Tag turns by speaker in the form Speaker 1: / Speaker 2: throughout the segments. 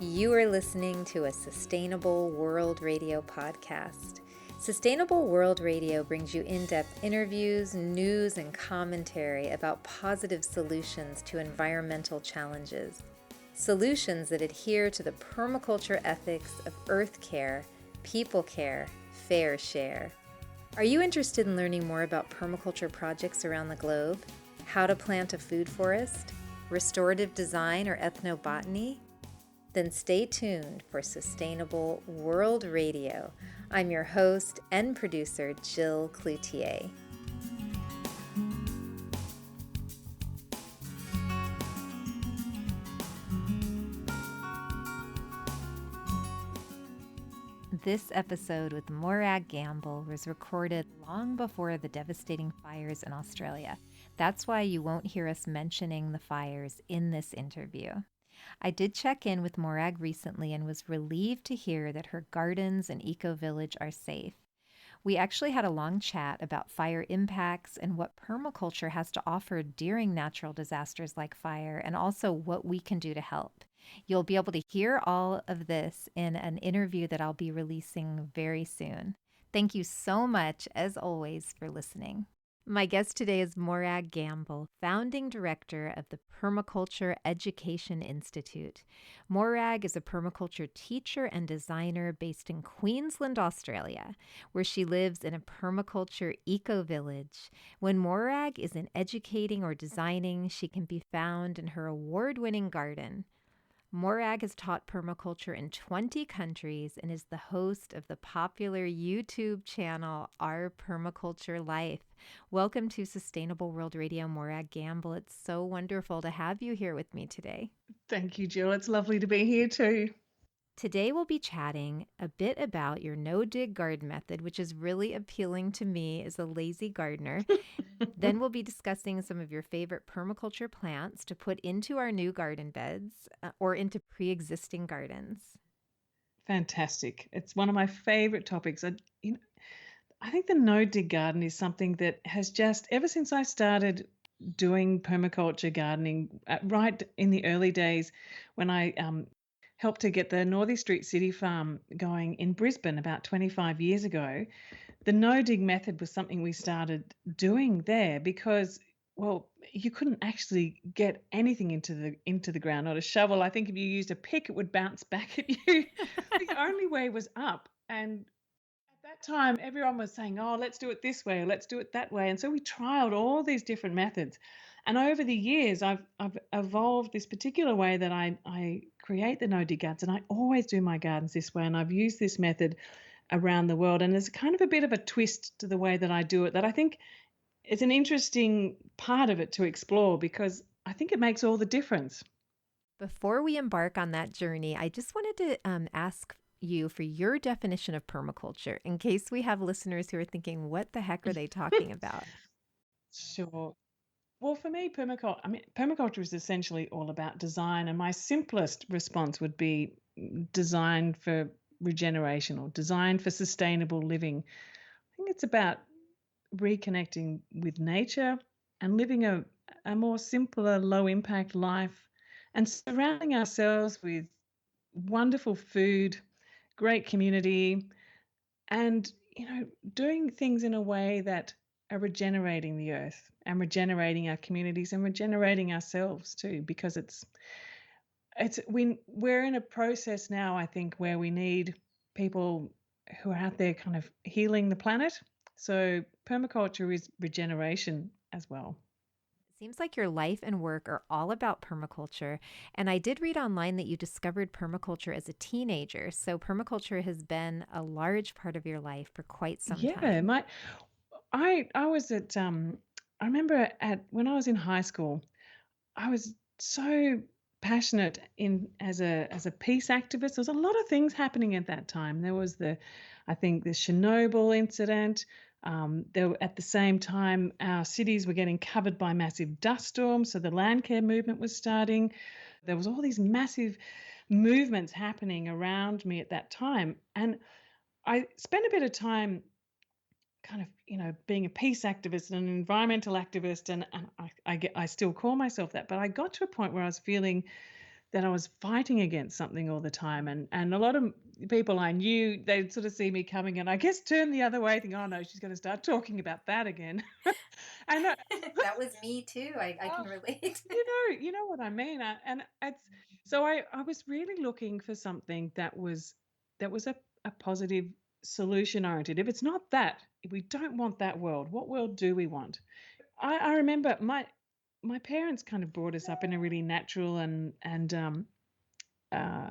Speaker 1: You are listening to a Sustainable World Radio podcast. Sustainable World Radio brings you in-depth interviews, news, and commentary about positive solutions to environmental challenges. Solutions that adhere to the permaculture ethics of earth care, people care, fair share. Are you interested in learning more about permaculture projects around the globe? How to plant a food forest? Restorative design or ethnobotany? Then stay tuned for Sustainable World Radio. I'm your host and producer, Jill Cloutier. This episode with Morag Gamble was recorded long before the devastating fires in Australia. That's why you won't hear us mentioning the fires in this interview. I did check in with Morag recently and was relieved to hear that her gardens and eco-village are safe. We actually had a long chat about fire impacts and what permaculture has to offer during natural disasters like fire, and also what we can do to help. You'll be able to hear all of this in an interview that I'll be releasing very soon. Thank you so much, as always, for listening. My guest today is Morag Gamble, founding director of the Permaculture Education Institute. Morag is a permaculture teacher and designer based in Queensland, Australia, where she lives in a permaculture eco-village. When Morag isn't educating or designing, she can be found in her award-winning garden. Morag has taught permaculture in 20 countries and is the host of the popular YouTube channel, Our Permaculture Life. Welcome to Sustainable World Radio, Morag Gamble. It's so wonderful to have you here with me today.
Speaker 2: Thank you, Jill. It's lovely to be here too.
Speaker 1: Today we'll be chatting a bit about your no-dig garden method, which is really appealing to me as a lazy gardener. Then we'll be discussing some of your favorite permaculture plants to put into our new garden beds or into pre-existing gardens.
Speaker 2: Fantastic. It's one of my favorite topics. I think the no-dig garden is something that has just, ever since I started doing permaculture gardening, right in the early days when I helped to get the Northey Street City Farm going in Brisbane about 25 years ago, the no-dig method was something we started doing there because, well, you couldn't actually get anything into the ground, not a shovel. I think if you used a pick, it would bounce back at you. The only way was up. And at that time, everyone was saying, oh, let's do it this way, or let's do it that way. And so we trialed all these different methods. And over the years, I've evolved this particular way that I create the no-dig gardens. And I always do my gardens this way. And I've used this method around the world. And there's kind of a bit of a twist to the way that I do it that I think is an interesting part of it to explore because I think it makes all the difference.
Speaker 1: Before we embark on that journey, I just wanted to ask you for your definition of permaculture in case we have listeners who are thinking, what the heck are they talking about?
Speaker 2: Sure. Well, for me, permaculture is essentially all about design, and my simplest response would be design for regeneration or design for sustainable living. I think it's about reconnecting with nature and living a more simpler, low impact life and surrounding ourselves with wonderful food, great community, and doing things in a way that are regenerating the earth and regenerating our communities and regenerating ourselves too, because we're in a process now, I think, where we need people who are out there kind of healing the planet. So permaculture is regeneration as well.
Speaker 1: It seems like your life and work are all about permaculture. And I did read online that you discovered permaculture as a teenager. So permaculture has been a large part of your life for quite some
Speaker 2: Yeah,
Speaker 1: time.
Speaker 2: I was at I remember at when I was in high school, I was so passionate in as a peace activist. There was a lot of things happening at that time. There was I think the Chernobyl incident. At the same time, our cities were getting covered by massive dust storms, so the land care movement was starting. There was all these massive movements happening around me at that time, and I spent a bit of time kind of being a peace activist and an environmental activist, and I still call myself that, but I got to a point where I was feeling that I was fighting against something all the time. And a lot of people I knew, they'd sort of see me coming and I guess turn the other way, think, oh no, she's going to start talking about that again. And
Speaker 1: That was me too. I
Speaker 2: oh,
Speaker 1: can relate.
Speaker 2: you know what I mean. And it's so I was really looking for something that was a positive solution oriented. If it's not that, if we don't want that world, what world do we want? I remember my parents kind of brought us up in a really natural and uh,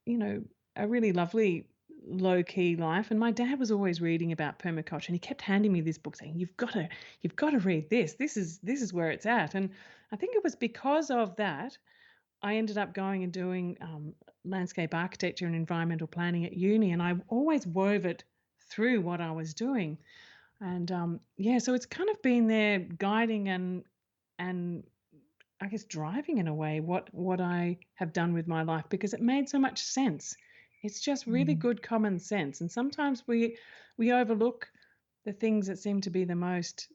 Speaker 2: you know, a really lovely low key life. And my dad was always reading about permaculture, and he kept handing me this book, saying, "You've got to read this. This is where it's at." And I think it was because of that I ended up going and doing landscape architecture and environmental planning at uni, and I always wove it through what I was doing. And yeah, so it's kind of been there guiding and I guess driving in a way what I have done with my life because it made so much sense. It's just really good common sense, and sometimes we overlook the things that seem to be the most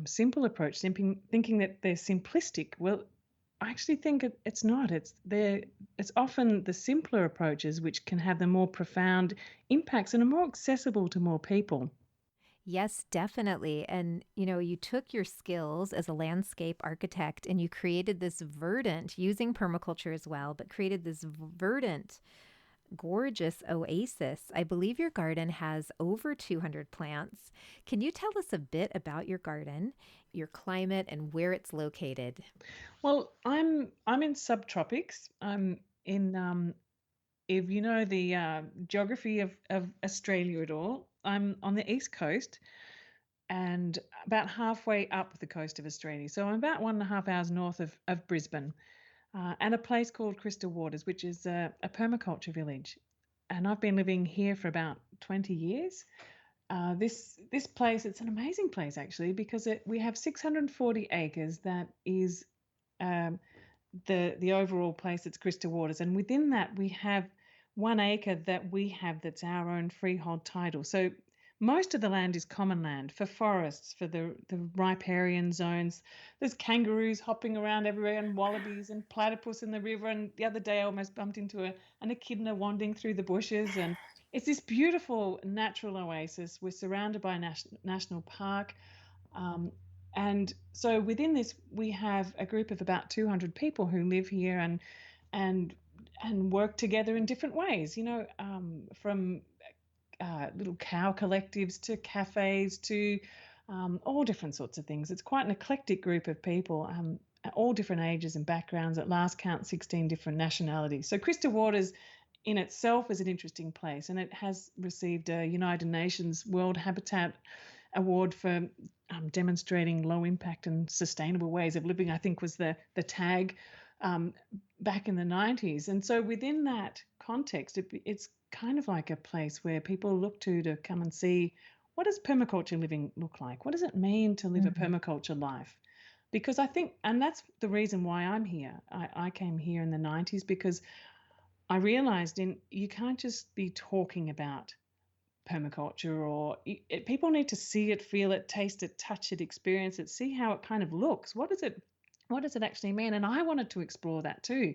Speaker 2: simple approach, thinking that they're simplistic. Well, I actually think it's not. It's often the simpler approaches which can have the more profound impacts and are more accessible to more people.
Speaker 1: Yes, definitely. And you took your skills as a landscape architect and you created this verdant, using permaculture as well, but created this verdant, gorgeous oasis. I believe your garden has over 200 plants. Can you tell us a bit about your garden, your climate, and where it's located?
Speaker 2: Well, I'm in subtropics. I'm in if you know the geography of Australia at all, I'm on the east coast and about halfway up the coast of Australia. So I'm about 1.5 hours north of Brisbane, and a place called Crystal Waters, which is a permaculture village. And I've been living here for about 20 years. This place, it's an amazing place actually because we have 640 acres. That is um, the overall place. It's Crystal Waters, and within that we have 1 acre that we have that's our own freehold title. So most of the land is common land for forests, for the riparian zones. There's kangaroos hopping around everywhere and wallabies and platypus in the river. And the other day I almost bumped into an echidna wandering through the bushes. And it's this beautiful natural oasis. We're surrounded by a national park. Um, and so within this, we have a group of about 200 people who live here and and work together in different ways. From little cow collectives to cafes to all different sorts of things. It's quite an eclectic group of people. All different ages and backgrounds. At last count, 16 different nationalities. So Crystal Waters in itself is an interesting place, and it has received a United Nations World Habitat Award for demonstrating low impact and sustainable ways of living, I think was the tag um, back in the 90s. And so within that context, it's kind of like a place where people look to come and see, what does permaculture living look like? What does it mean to live a permaculture life? Because I think, and that's the reason why I'm here. I came here in the 90s because I realized you can't just be talking about permaculture, or people need to see it, feel it, taste it, touch it, experience it, see how it kind of looks. What does it actually mean? And I wanted to explore that too.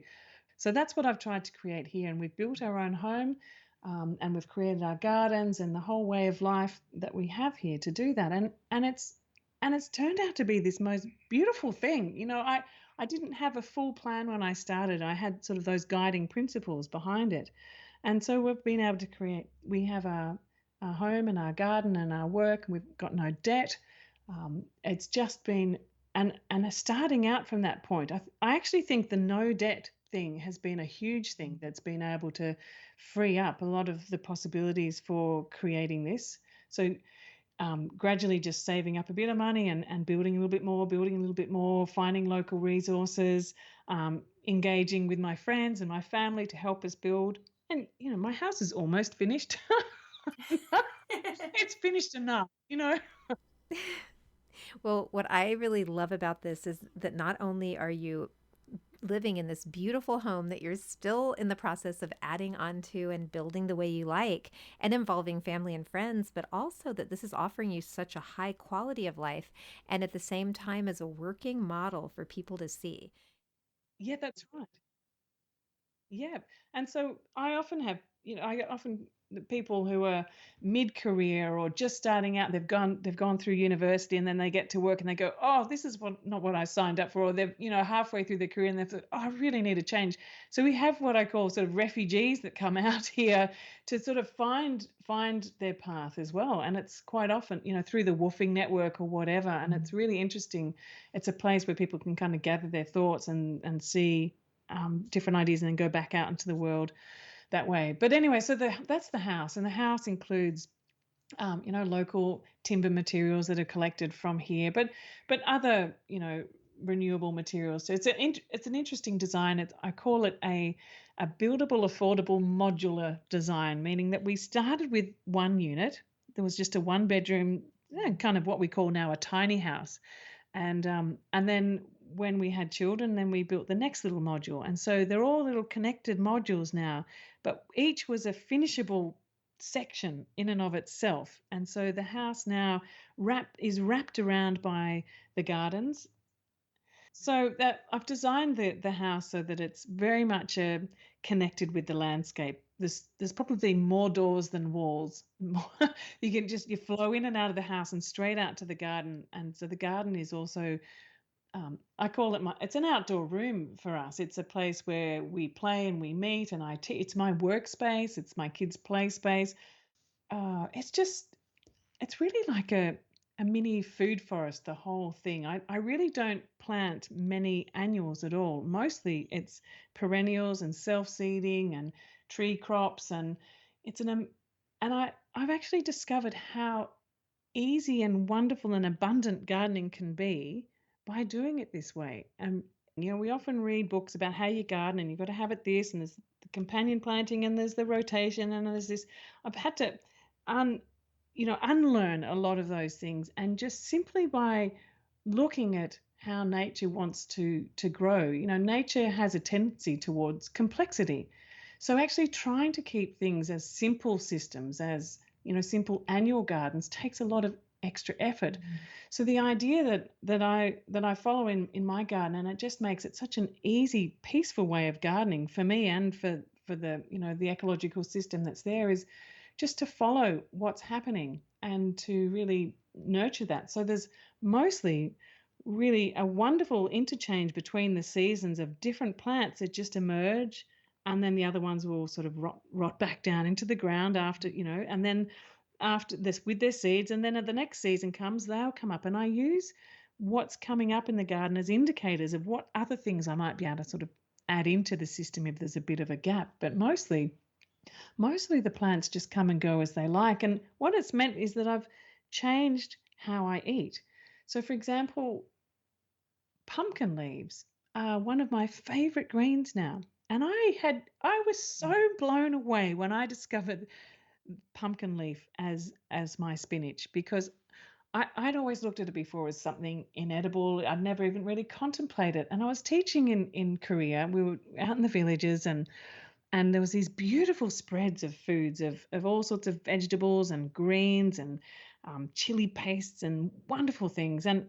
Speaker 2: So that's what I've tried to create here. And we've built our own home, and we've created our gardens and the whole way of life that we have here to do that. And it's turned out to be this most beautiful thing. I didn't have a full plan when I started. I had sort of those guiding principles behind it. And so we've been able to create, we have our home and our garden and our work, and we've got no debt. It's just been, and starting out from that point, I actually think the no debt thing has been a huge thing that's been able to free up a lot of the possibilities for creating this. So gradually just saving up a bit of money and building a little bit more, finding local resources, engaging with my friends and my family to help us build. And, my house is almost finished. It's finished enough.
Speaker 1: Well, what I really love about this is that not only are you living in this beautiful home that you're still in the process of adding onto and building the way you like and involving family and friends, but also that this is offering you such a high quality of life and at the same time as a working model for people to see.
Speaker 2: Yeah, that's right. Yeah. And so I often have, I get often the people who are mid-career or just starting out, they've gone through university and then they get to work and they go, "Oh, this is not what I signed up for." Or they've, halfway through their career and they've thought, "Oh, I really need a change." So we have what I call sort of refugees that come out here to sort of find their path as well. And it's quite often, through the woofing network or whatever. And it's really interesting. It's a place where people can kind of gather their thoughts and see different ideas and then go back out into the world that way. But anyway, so that's the house, and the house includes local timber materials that are collected from here, but other renewable materials. So it's an interesting design. I call it a buildable, affordable, modular design, meaning that we started with one unit. There was just a one bedroom, kind of what we call now a tiny house, and then when we had children, then we built the next little module. And so they're all little connected modules now, but each was a finishable section in and of itself. And so the house now is wrapped around by the gardens. So that I've designed the house so that it's very much connected with the landscape. There's probably more doors than walls. You flow in and out of the house and straight out to the garden. And so the garden is also, I call it it's an outdoor room for us. It's a place where we play and we meet, and it's my workspace. It's my kids' play space. It's really like a mini food forest, the whole thing. I really don't plant many annuals at all. Mostly it's perennials and self-seeding and tree crops, and it's I've actually discovered how easy and wonderful and abundant gardening can be by doing it this way. And we often read books about how you garden and you've got to have it this, and there's the companion planting and there's the rotation and there's this. I've had to un, unlearn a lot of those things, and just simply by looking at how nature wants to grow. Nature has a tendency towards complexity. So actually trying to keep things as simple systems as simple annual gardens takes a lot of extra effort. So the idea that I follow in my garden, and it just makes it such an easy, peaceful way of gardening for me and for the the ecological system that's there, is just to follow what's happening and to really nurture that. So there's mostly really a wonderful interchange between the seasons of different plants that just emerge, and then the other ones will sort of rot back down into the ground after, and then after this with their seeds, and then at the next season comes, they'll come up, and I use what's coming up in the garden as indicators of what other things I might be able to sort of add into the system if there's a bit of a gap. But mostly the plants just come and go as they like. And what it's meant is that I've changed how I eat. So for example, pumpkin leaves are one of my favorite greens now. And I was so blown away when I discovered pumpkin leaf as my spinach, because I'd always looked at it before as something inedible. I'd never even really contemplated it. And I was teaching in Korea. We were out in the villages, and there was these beautiful spreads of foods of all sorts of vegetables and greens and chili pastes and wonderful things. And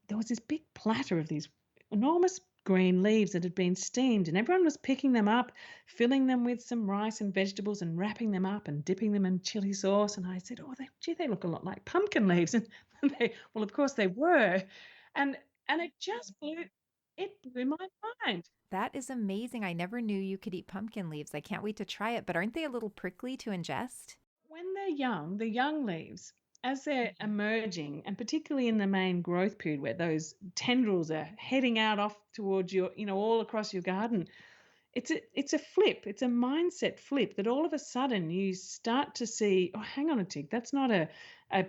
Speaker 2: there was this big platter of these enormous green leaves that had been steamed, and everyone was picking them up, filling them with some rice and vegetables and wrapping them up and dipping them in chili sauce. And I said, "Oh, they look a lot like pumpkin leaves." And well, of course they were. And it blew my mind.
Speaker 1: That is amazing. I never knew you could eat pumpkin leaves. I can't wait to try it, but aren't they a little prickly to ingest?
Speaker 2: When they're young, the young leaves, as they're emerging, and particularly in the main growth period where those tendrils are heading out off towards your, all across your garden, it's a flip. It's a mindset flip that all of a sudden you start to see, oh, hang on a tick, that's not a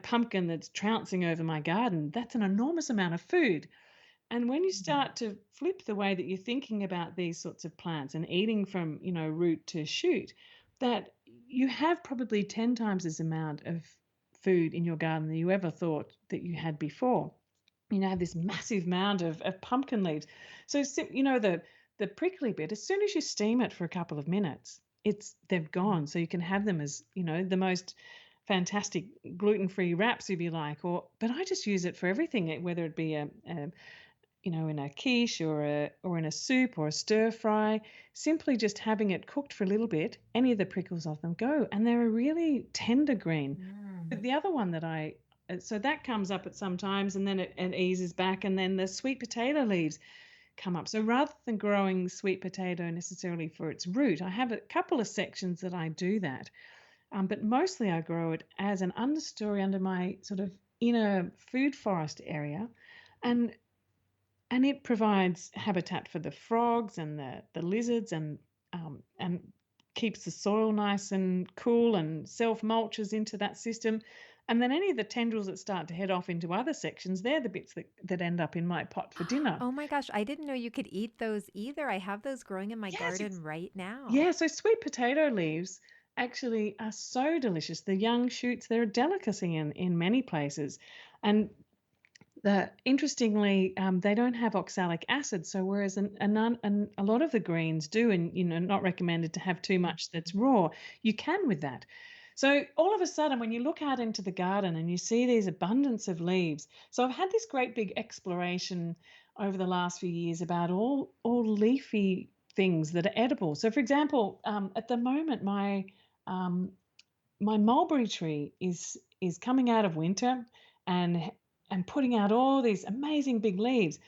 Speaker 2: pumpkin that's trouncing over my garden. That's an enormous amount of food. And when you start to flip the way that you're thinking about these sorts of plants and eating from, root to shoot, that you have probably 10 times as amount of food in your garden than you ever thought that you had before. Have this massive mound of pumpkin leaves. So, the prickly bit, as soon as you steam it for a couple of minutes, they've gone. So you can have them as, the most fantastic gluten-free wraps if you like, but I just use it for everything, whether it be in a quiche or in a soup or a stir fry, simply just having it cooked for a little bit, any of the prickles of them go, and they're a really tender green.
Speaker 1: Mm.
Speaker 2: But the other one that so that comes up at some times, and then it eases back, and then the sweet potato leaves come up. So rather than growing sweet potato necessarily for its root, I have a couple of sections that I do that. But mostly I grow it as an understory under my sort of inner food forest area. And and it provides habitat for the frogs and the lizards and keeps the soil nice and cool and self mulches into that system. And then any of the tendrils that start to head off into other sections, they're the bits that end up in my pot for dinner.
Speaker 1: Oh my gosh, I didn't know you could eat those either. I have those growing in my
Speaker 2: Yes,
Speaker 1: garden right now.
Speaker 2: yeah, so sweet potato leaves actually are so delicious. The young shoots, they're a delicacy in many places. And interestingly, they don't have oxalic acid. So whereas a lot of the greens do, and not recommended to have too much that's raw, you can with that. So all of a sudden, when you look out into the garden and you see these abundance of leaves, so I've had this great big exploration over the last few years about all leafy things that are edible. So, for example, at the moment, um, my mulberry tree is coming out of winter and and putting out all these amazing big leaves,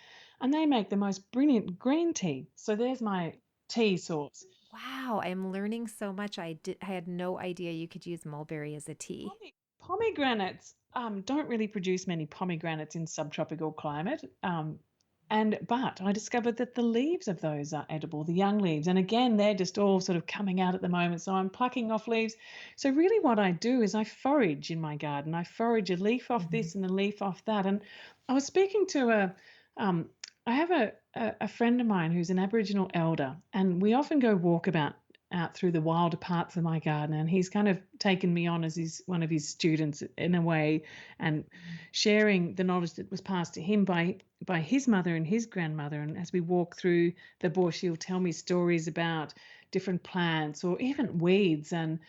Speaker 2: and they make the most brilliant green tea. So there's my tea source.
Speaker 1: Wow, I'm learning so much. I had no idea you could use mulberry as a tea.
Speaker 2: Pomegranates don't really produce many pomegranates in subtropical climate. But I discovered that the leaves of those are edible, the young leaves. And again, they're just all sort of coming out at the moment. So I'm plucking off leaves. So really what I do is I forage in my garden. I forage a leaf off
Speaker 1: Mhm.
Speaker 2: this and a leaf off that. And I was speaking to um, I have a friend of mine who's an Aboriginal elder, and we often go walk about out through the wilder parts of my garden, and he's kind of taken me on as one of his students in a way, and sharing the knowledge that was passed to him by his mother and his grandmother. And as we walk through the bush, he'll tell me stories about different plants or even weeds and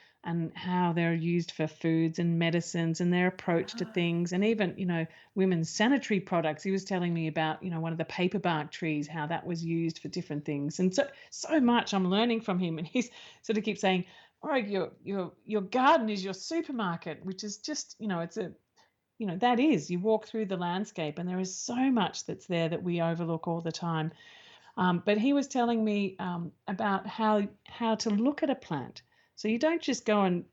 Speaker 2: how they're used for foods and medicines and their approach to things, and even women's sanitary products. He was telling me about one of the paperbark trees, how that was used for different things. And so much I'm learning from him, and he's sort of keeps saying, Morag, your garden is your supermarket, which is just, it's a that is, you walk through the landscape and there is so much that's there that we overlook all the time. But he was telling me about how to look at a plant. So you don't just go and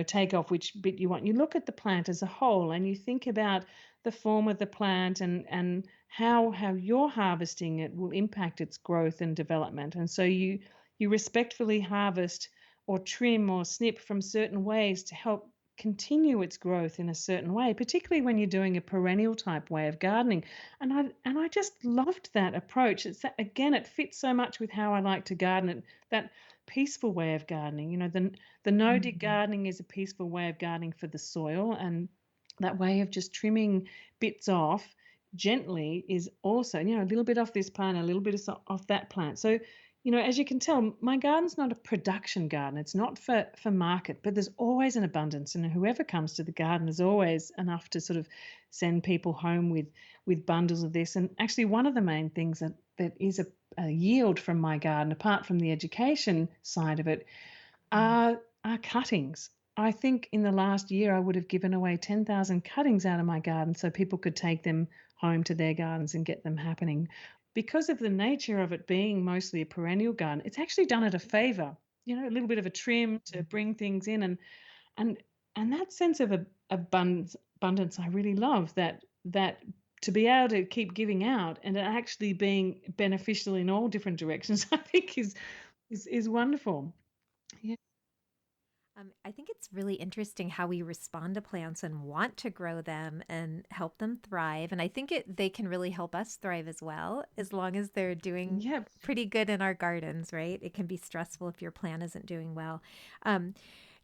Speaker 2: take off which bit you want. You look at the plant as a whole, and you think about the form of the plant and how you're harvesting it will impact its growth and development. And so you respectfully harvest or trim or snip from certain ways to help continue its growth in a certain way, particularly when you're doing a perennial type way of gardening. And I just loved that approach. It's that, again, it fits so much with how I like to garden. That peaceful way of gardening. The no dig gardening is a peaceful way of gardening for the soil, and that way of just trimming bits off gently is also, a little bit off this plant, a little bit off that plant. So, as you can tell, my garden's not a production garden. It's not for market, but there's always an abundance, and whoever comes to the garden is always enough to sort of send people home with bundles of this. And actually, one of the main things that is a yield from my garden, apart from the education side of it, are cuttings. I think in the last year I would have given away 10,000 cuttings out of my garden so people could take them home to their gardens and get them happening. Because of the nature of it being mostly a perennial garden, it's actually done it a favor. A little bit of a trim to bring things in, and and that sense of abundance I really love, that to be able to keep giving out and it actually being beneficial in all different directions, I think is wonderful. Yeah.
Speaker 1: I think it's really interesting how we respond to plants and want to grow them and help them thrive. And I think they can really help us thrive as well, as long as they're doing
Speaker 2: Yep.
Speaker 1: pretty good in our gardens, right? It can be stressful if your plant isn't doing well. Um,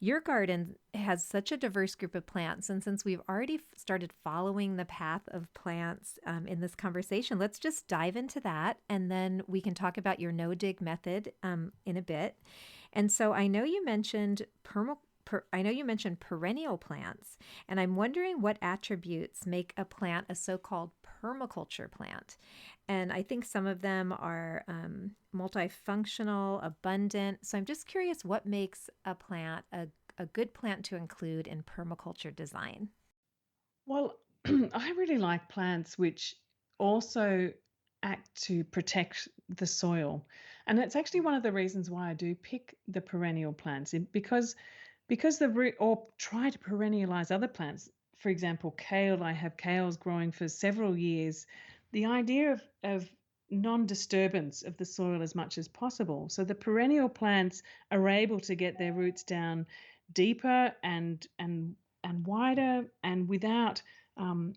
Speaker 1: your garden has such a diverse group of plants. And since we've already started following the path of plants in this conversation, let's just dive into that. And then we can talk about your no dig method in a bit. And so I know you mentioned I know you mentioned perennial plants, and I'm wondering what attributes make a plant a so-called permaculture plant. And I think some of them are multifunctional, abundant. So I'm just curious what makes a plant a good plant to include in permaculture design.
Speaker 2: Well, I really like plants which also act to protect the soil. And it's actually one of the reasons why I do pick the perennial plants because the root or try to perennialize other plants. For example, kale, I have kales growing for several years. The idea of non-disturbance of the soil as much as possible. So the perennial plants are able to get their roots down deeper and wider and without um,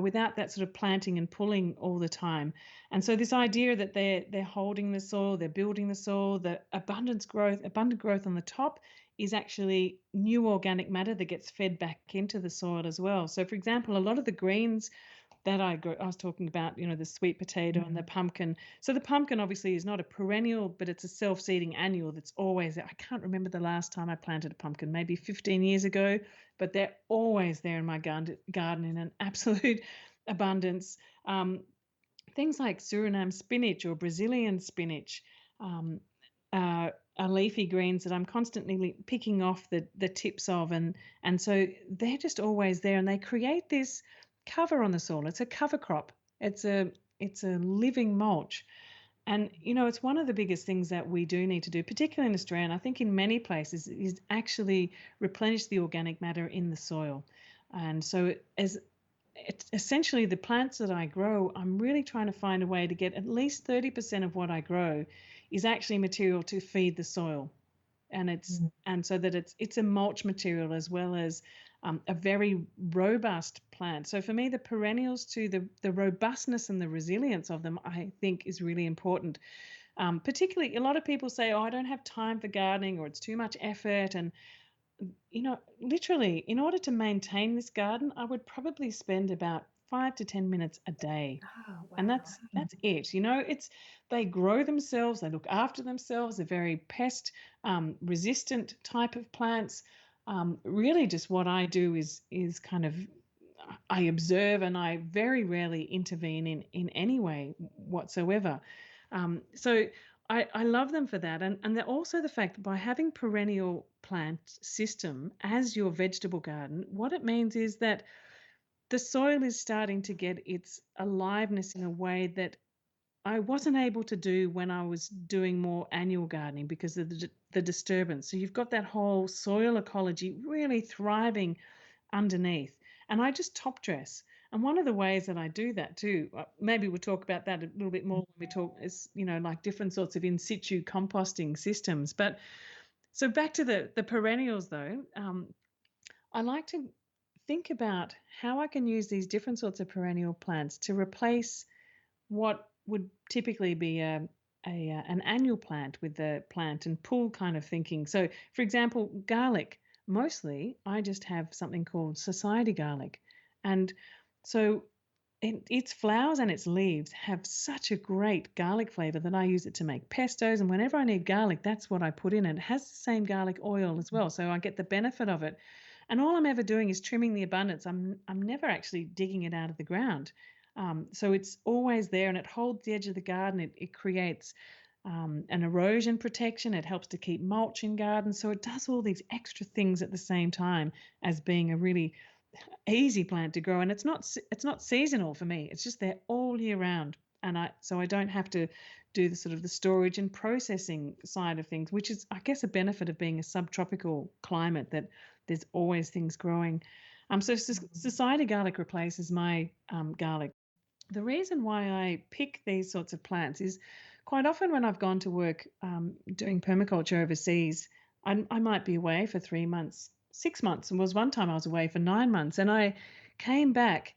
Speaker 2: without that sort of planting and pulling all the time. And so this idea that they're holding the soil, they're building the soil, the abundant growth on the top is actually new organic matter that gets fed back into the soil as well. So for example, a lot of the greens that I grow, I was talking about, the sweet potato and the pumpkin. So the pumpkin obviously is not a perennial, but it's a self-seeding annual that's always there. I can't remember the last time I planted a pumpkin, maybe 15 years ago, but they're always there in my garden in an absolute abundance. Um, Things like Suriname spinach or Brazilian spinach are leafy greens that I'm constantly picking off the tips of, and so they're just always there, and they create this cover on the soil. It's a cover crop. It's a living mulch, and it's one of the biggest things that we do need to do, particularly in Australia, and I think in many places, is actually replenish the organic matter in the soil. And so as it's essentially the plants that I grow, I'm really trying to find a way to get at least 30% of what I grow is actually material to feed the soil. And and so that it's a mulch material as well as a very robust plant. So for me, the perennials to the robustness and the resilience of them, I think is really important. Particularly, a lot of people say, "Oh, I don't have time for gardening," or "It's too much effort." And literally, in order to maintain this garden, I would probably spend about 5 to 10 minutes a day.
Speaker 1: Oh,
Speaker 2: And
Speaker 1: wow.
Speaker 2: that's it. It's they grow themselves, they look after themselves, they're very pest resistant type of plants. Really, just what I do is kind of I observe and I very rarely intervene in any way whatsoever. So I love them for that. And they're also the fact that by having perennial plant system as your vegetable garden, what it means is that the soil is starting to get its aliveness in a way that I wasn't able to do when I was doing more annual gardening because of the disturbance. So you've got that whole soil ecology really thriving underneath. And I just top dress. And one of the ways that I do that too, maybe we'll talk about that a little bit more when we talk, is like different sorts of in situ composting systems. But so back to the perennials though, I like to think about how I can use these different sorts of perennial plants to replace what would typically be an annual plant with the plant and pull kind of thinking. So, for example, garlic. Mostly, I just have something called society garlic, and so its flowers and its leaves have such a great garlic flavor that I use it to make pestos. And whenever I need garlic, that's what I put in. And it has the same garlic oil as well, so I get the benefit of it. And all I'm ever doing is trimming the abundance. I'm never actually digging it out of the ground. So it's always there and it holds the edge of the garden. It creates an erosion protection. It helps to keep mulch in gardens. So it does all these extra things at the same time as being a really easy plant to grow. And it's not seasonal for me. It's just there all year round. And I don't have to do the sort of the storage and processing side of things, which is, I guess, a benefit of being a subtropical climate that there's always things growing. So society garlic replaces my garlic. The reason why I pick these sorts of plants is quite often when I've gone to work doing permaculture overseas, I might be away for 3 months, 6 months, and was one time I was away for 9 months, and I came back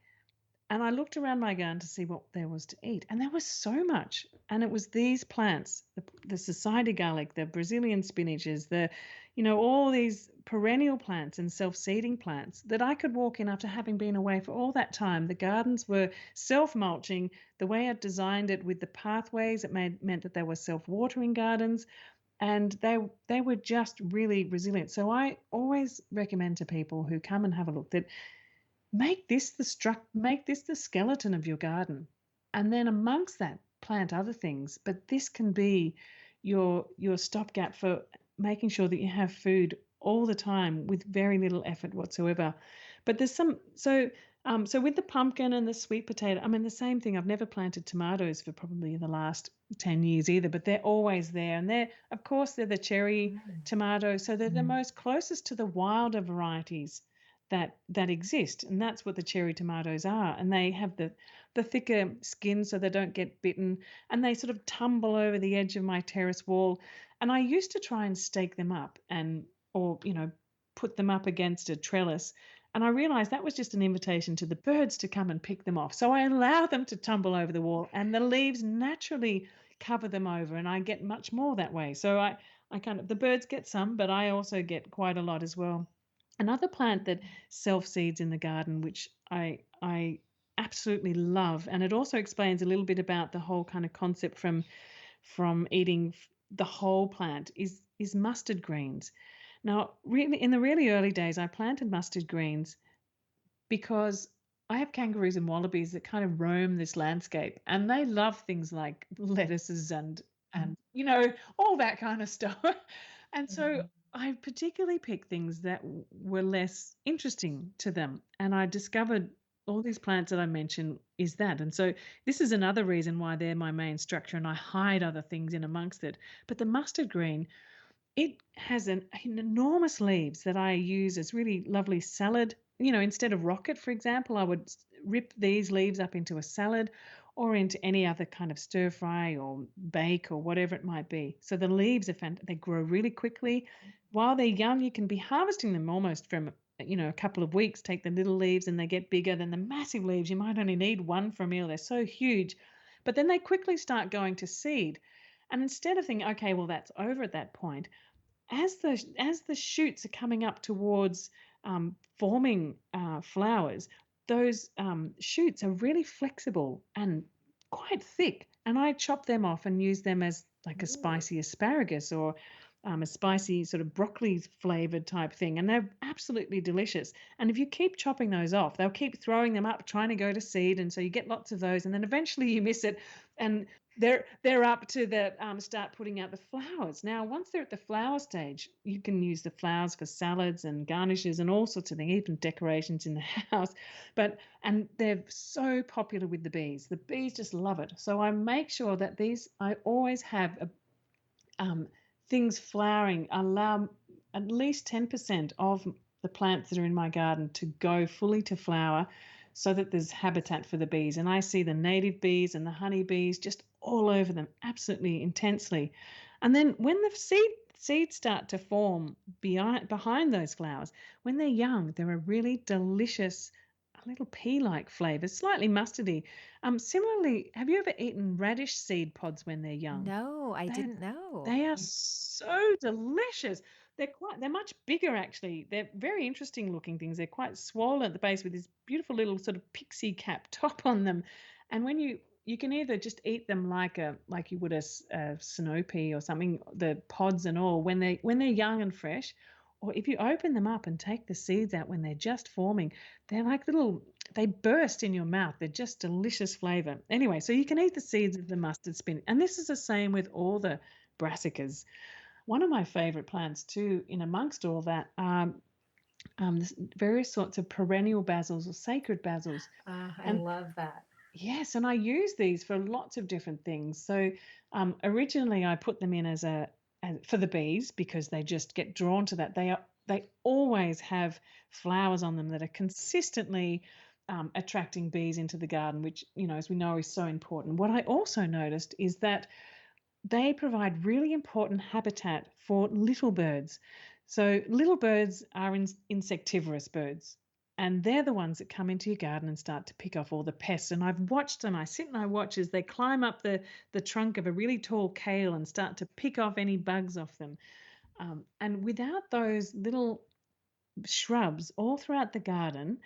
Speaker 2: and I looked around my garden to see what there was to eat, and there was so much. And it was these plants, the society garlic, the Brazilian spinaches, all these perennial plants and self-seeding plants that I could walk in after having been away for all that time. The gardens were self-mulching. The way I designed it with the pathways, it meant that they were self-watering gardens. and they were just really resilient. So I always recommend to people who come and have a look that make this the skeleton of your garden, and then amongst that plant other things. But this can be your stopgap for making sure that you have food all the time with very little effort whatsoever. But there's some so with the pumpkin and the sweet potato, I mean the same thing. I've never planted tomatoes for probably the last 10 years either, but they're always there. And they're, of course, they're the cherry tomatoes, so they're the most closest to the wilder varieties that exist, and that's what the cherry tomatoes are. And they have the thicker skin so they don't get bitten, and they sort of tumble over the edge of my terrace wall. And I used to try and stake them up and or put them up against a trellis, and I realized that was just an invitation to the birds to come and pick them off. So I allow them to tumble over the wall, and the leaves naturally cover them over, and I get much more that way. So I kind of, the birds get some, but I also get quite a lot as well. Another plant that self-seeds in the garden, which I absolutely love, and it also explains a little bit about the whole kind of concept from eating the whole plant, is mustard greens. Now, really, in the really early days, I planted mustard greens because I have kangaroos and wallabies that kind of roam this landscape, and they love things like lettuces and all that kind of stuff. And so I particularly picked things that were less interesting to them, and I discovered all these plants that I mentioned is that. And so this is another reason why they're my main structure, and I hide other things in amongst it. But the mustard green, it has an enormous leaves that I use as really lovely salad. Instead of rocket, for example, I would rip these leaves up into a salad or into any other kind of stir fry or bake or whatever it might be. So the leaves they grow really quickly. While they're young, you can be harvesting them almost from a couple of weeks. Take the little leaves and they get bigger than the massive leaves. You might only need one for a meal. They're so huge. But then they quickly start going to seed. And instead of thinking, okay, well, that's over at that point, as the shoots are coming up towards forming flowers, those shoots are really flexible and quite thick, and I chop them off and use them as like a spicy asparagus or a spicy sort of broccoli flavored type thing, and they're absolutely delicious. And if you keep chopping those off, they'll keep throwing them up trying to go to seed, and so you get lots of those, and then eventually you miss it, and they're up to the start putting out the flowers. Now, once they're at the flower stage, you can use the flowers for salads and garnishes and all sorts of things, even decorations in the house. And they're so popular with the bees. The bees just love it. So I make sure that I always have things flowering. Allow at least 10% of the plants that are in my garden to go fully to flower, so that there's habitat for the bees. And I see the native bees and the honey bees just all over them, absolutely intensely. And then when the seeds start to form behind those flowers, when they're young, they're a really delicious, a little pea-like flavour, slightly mustardy. Similarly, have you ever eaten radish seed pods when they're young?
Speaker 1: No, I
Speaker 2: They're
Speaker 1: didn't know.
Speaker 2: they are so delicious. They're much bigger actually. They're very interesting looking things. They're quite swollen at the base with this beautiful little sort of pixie cap top on them. And when you can either just eat them like you would a snow pea or something, the pods and all when they're young and fresh, or if you open them up and take the seeds out when they're just forming, they're like they burst in your mouth. They're just delicious flavor. Anyway, so you can eat the seeds of the mustard spinach. And this is the same with all the brassicas. One of my favorite plants too, in amongst all that, various sorts of perennial basils or sacred basils.
Speaker 1: I
Speaker 2: And
Speaker 1: love that.
Speaker 2: yes, and I use these for lots of different things. So originally I put them in as for the bees because they just get drawn to that. They always have flowers on them that are consistently attracting bees into the garden, which as we know is so important. What I also noticed is that they provide really important habitat for little birds. So little birds are insectivorous birds, and they're the ones that come into your garden and start to pick off all the pests. And I've watched them. I sit and I watch as they climb up the trunk of a really tall kale and start to pick off any bugs off them. And without those little shrubs all throughout the garden,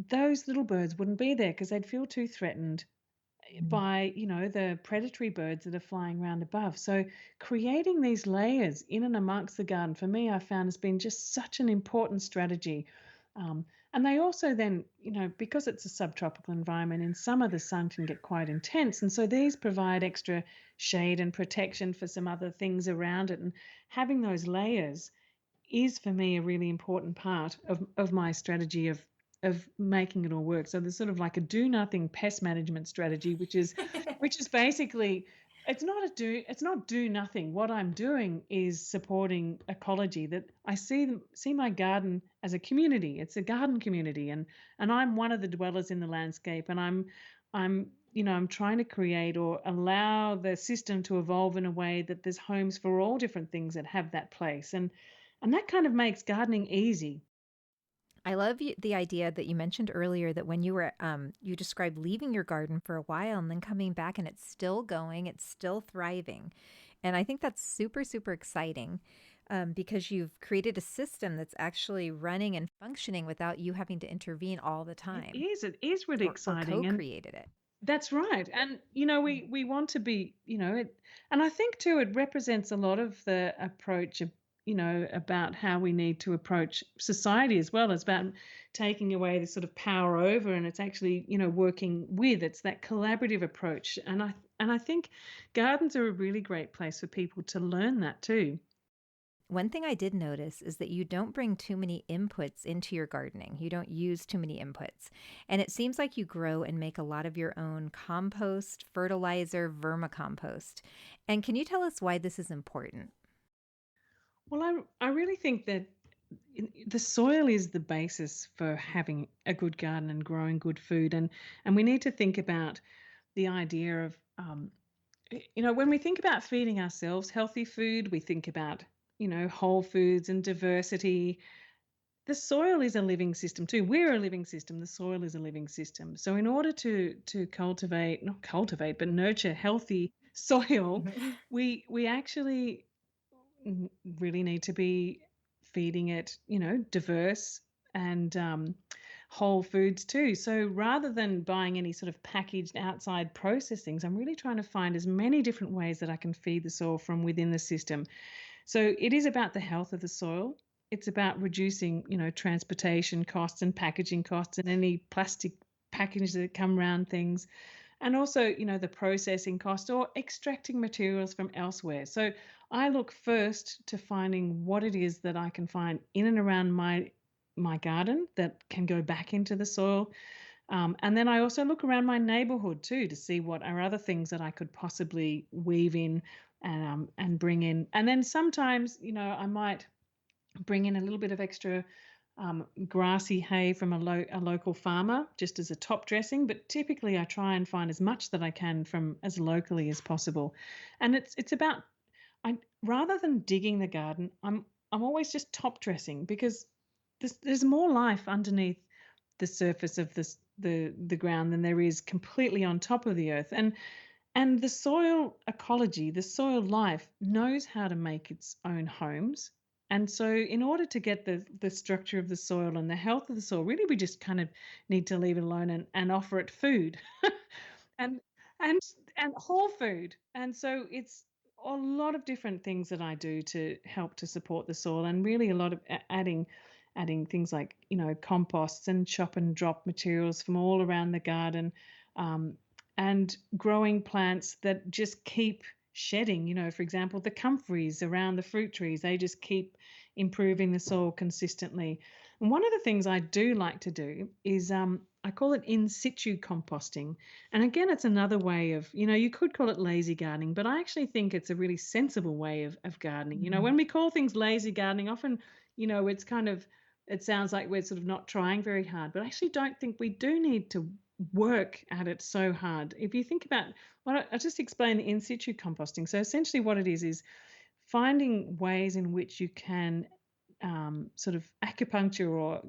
Speaker 2: those little birds wouldn't be there because they'd feel too threatened.
Speaker 1: Mm.
Speaker 2: by, the predatory birds that are flying around above. So creating these layers in and amongst the garden, for me, I found has been just such an important strategy. Um, and they also then, because it's a subtropical environment, in summer the sun can get quite intense. And so these provide extra shade and protection for some other things around it. And having those layers is for me a really important part of my strategy of making it all work. So there's sort of like a do nothing pest management strategy, which is basically it's not do nothing. What I'm doing is supporting ecology, that I see my garden as a community. It's a garden community, and I'm one of the dwellers in the landscape, and I'm trying to create or allow the system to evolve in a way that there's homes for all different things that have that place. And that kind of makes gardening easy.
Speaker 1: I love the idea that you mentioned earlier that when you described leaving your garden for a while and then coming back and it's still going, it's still thriving. And I think that's super, super exciting because you've created a system that's actually running and functioning without you having to intervene all the time
Speaker 2: It is really
Speaker 1: or
Speaker 2: exciting. And
Speaker 1: co-created it.
Speaker 2: that's right. And we want to be, and I think too it represents a lot of the approach of, about how we need to approach society as well. It's about taking away this sort of power over, and it's actually, working with. It's that collaborative approach. And I think gardens are a really great place for people to learn that too.
Speaker 1: One thing I did notice is that you don't bring too many inputs into your gardening. You don't use too many inputs. And it seems like you grow and make a lot of your own compost, fertilizer, vermicompost. And can you tell us why this is important?
Speaker 2: Well, I really think that the soil is the basis for having a good garden and growing good food, and we need to think about the idea of when we think about feeding ourselves healthy food, we think about whole foods and diversity. The soil is a living system too. We're a living system. The soil is a living system. So in order to cultivate, not cultivate, but nurture healthy soil, we actually really need to be feeding it, diverse and whole foods too. So rather than buying any sort of packaged outside processed things, I'm really trying to find as many different ways that I can feed the soil from within the system. So it is about the health of the soil. It's about reducing, transportation costs and packaging costs and any plastic packages that come around things, and also the processing cost or extracting materials from elsewhere. So I look first to finding what it is that I can find in and around my garden that can go back into the soil. And then I also look around my neighborhood too to see what are other things that I could possibly weave in and bring in. And then sometimes I might bring in a little bit of extra grassy hay from a local farmer just as a top dressing, but typically I try and find as much that I can from as locally as possible. And it's about, I rather than digging the garden, I'm always just top dressing, because there's more life underneath the surface of the ground than there is completely on top of the earth. And the soil ecology, the soil life knows how to make its own homes. And so in order to get the structure of the soil and the health of the soil, really we just kind of need to leave it alone and offer it food. and and and whole food. And so it's a lot of different things that I do to help to support the soil, and really a lot of adding things like composts and chop and drop materials from all around the garden, um, and growing plants that just keep shedding. For example, the comfreys around the fruit trees, they just keep improving the soil consistently. And one of the things I do like to do is I call it in situ composting. And again, it's another way of, you could call it lazy gardening, but I actually think it's a really sensible way of gardening.
Speaker 1: Mhm.
Speaker 2: When we call things lazy gardening, often, it's kind of, it sounds like we're sort of not trying very hard, but I actually don't think we do need to work at it so hard. If you think about what I just explained, the in situ composting. So essentially what it is finding ways in which you can sort of acupuncture or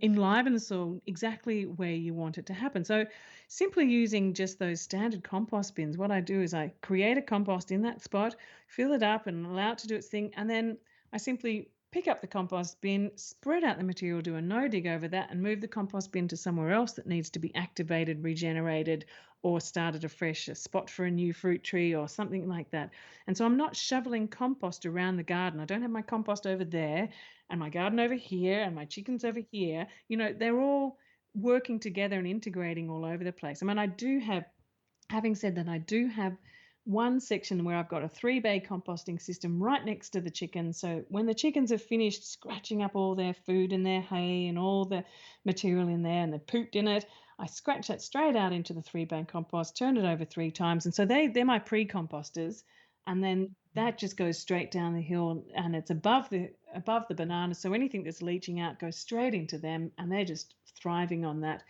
Speaker 2: enliven the soil exactly where you want it to happen. So simply using just those standard compost bins, what I do is I create a compost in that spot, fill it up and allow it to do its thing, and then I simply pick up the compost bin, spread out the material, do a no dig over that, and move the compost bin to somewhere else that needs to be activated, regenerated, or started afresh, a spot for a new fruit tree or something like that. And so I'm not shoveling compost around the garden. I don't have my compost over there and my garden over here and my chickens over here. They're all working together and integrating all over the place. I mean, having said that, I do have one section where I've got a 3-bay composting system right next to the chickens. So when the chickens have finished scratching up all their food and their hay and all the material in there and they've pooped in it, I scratch that straight out into the 3-bay compost, turn it over 3 times. And so they're my pre-composters. And then that just goes straight down the hill and it's above the banana. So anything that's leaching out goes straight into them and they're just thriving on that.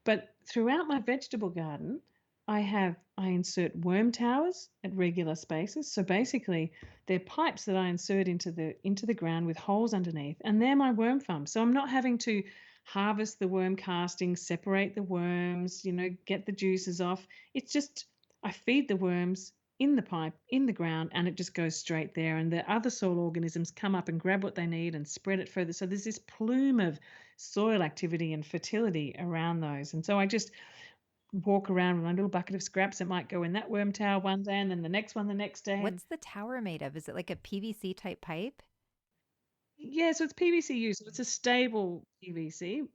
Speaker 2: But throughout my vegetable garden, I insert worm towers at regular spaces. So basically, they're pipes that I insert into the ground with holes underneath, and they're my worm farm. So I'm not having to harvest the worm castings, separate the worms, get the juices off. It's just I feed the worms in the pipe, in the ground, and it just goes straight there. And the other soil organisms come up and grab what they need and spread it further. So there's this plume of soil activity and fertility around those. And so I just walk around with my little bucket of scraps. It might go in that worm tower one day and then the next one the next day.
Speaker 1: What's the tower made of? Is it like a PVC type pipe?
Speaker 2: Yeah, so it's PVC-U, so it's a stable PVC.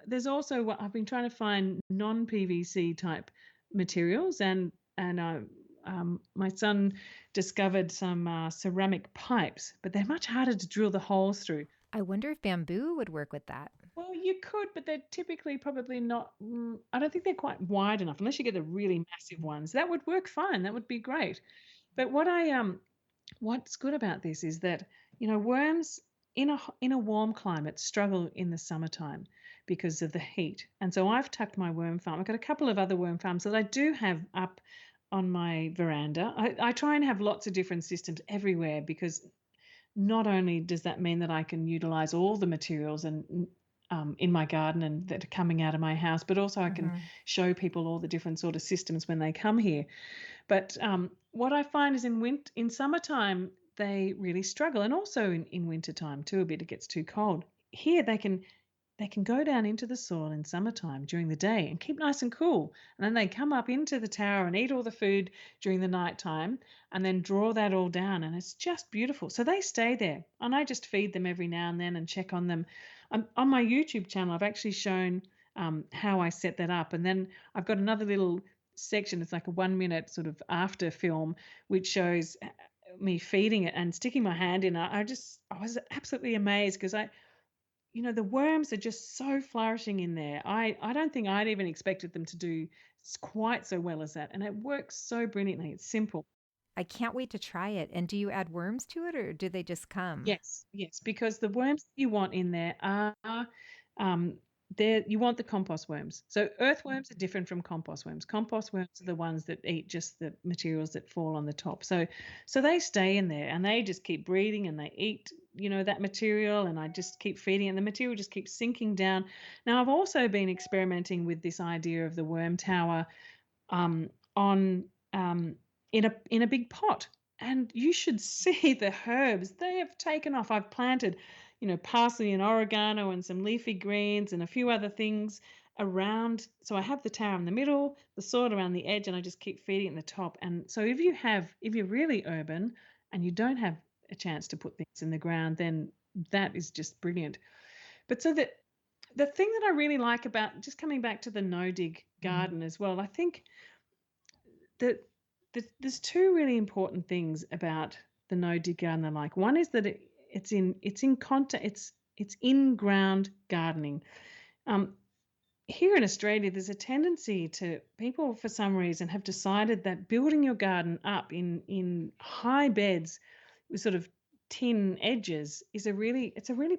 Speaker 2: There's also what I've been trying to find non-PVC type materials, and my son discovered some ceramic pipes, but they're much harder to drill the holes through.
Speaker 1: I wonder if bamboo would work with that.
Speaker 2: Well, you could, but they're typically probably not. I don't think they're quite wide enough, unless you get the really massive ones. That would work fine. That would be great. But what's good about this is that worms in a warm climate struggle in the summertime because of the heat. And so I've tucked my worm farm. I've got a couple of other worm farms that I do have up on my veranda. I try and have lots of different systems everywhere because not only does that mean that I can utilize all the materials and in my garden and that are coming out of my house, but also I can show people all the different sort of systems when they come here. But what I find is in summertime they really struggle, and also in wintertime too. A bit it gets too cold. Here they can go down into the soil in summertime during the day and keep nice and cool, and then they come up into the tower and eat all the food during the nighttime, and then draw that all down, and it's just beautiful. So they stay there, and I just feed them every now and then and check on them. On my YouTube channel, I've actually shown how I set that up, and then I've got another little section. It's like a 1-minute sort of after film, which shows me feeding it and sticking my hand in it. I was absolutely amazed because the worms are just so flourishing in there. I don't think I'd even expected them to do quite so well as that, and it works so brilliantly. It's simple.
Speaker 1: I can't wait to try it. And do you add worms to it or do they just come?
Speaker 2: Yes, because the worms you want in there are um, there. You want the compost worms. So earthworms are different from compost worms. Compost worms are the ones that eat just the materials that fall on the top. So they stay in there and they just keep breeding and they eat that material, and I just keep feeding and the material just keeps sinking down. Now I've also been experimenting with this idea of the worm tower on in a big pot. And you should see the herbs. They have taken off. I've planted, parsley and oregano and some leafy greens and a few other things around. So I have the tower in the middle, the soil around the edge, and I just keep feeding it in the top. And so if you're really urban and you don't have a chance to put things in the ground, then that is just brilliant. But so that the thing that I really like about just coming back to the no dig garden as well, I think that there's two really important things about the no dig garden I like. One is that it's in ground gardening. Here in Australia, there's a tendency to people for some reason have decided that building your garden up in high beds with sort of tin edges is a really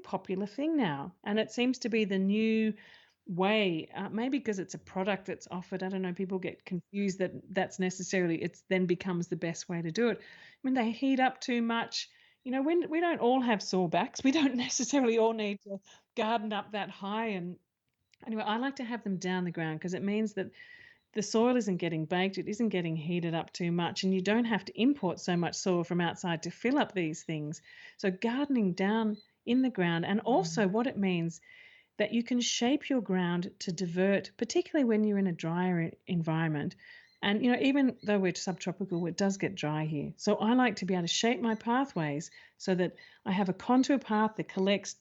Speaker 2: popular thing now, and it seems to be the new way, maybe because it's a product that's offered. I don't know, people get confused that that's necessarily it's then becomes the best way to do it. When they heat up too much, when we don't all have sore backs, we don't necessarily all need to garden up that high. And anyway, I like to have them down the ground because it means that the soil isn't getting baked, it isn't getting heated up too much, and you don't have to import so much soil from outside to fill up these things. So gardening down in the ground, and also what it means that you can shape your ground to divert, particularly when you're in a drier environment. And even though we're subtropical, it does get dry here. So I like to be able to shape my pathways so that I have a contour path that collects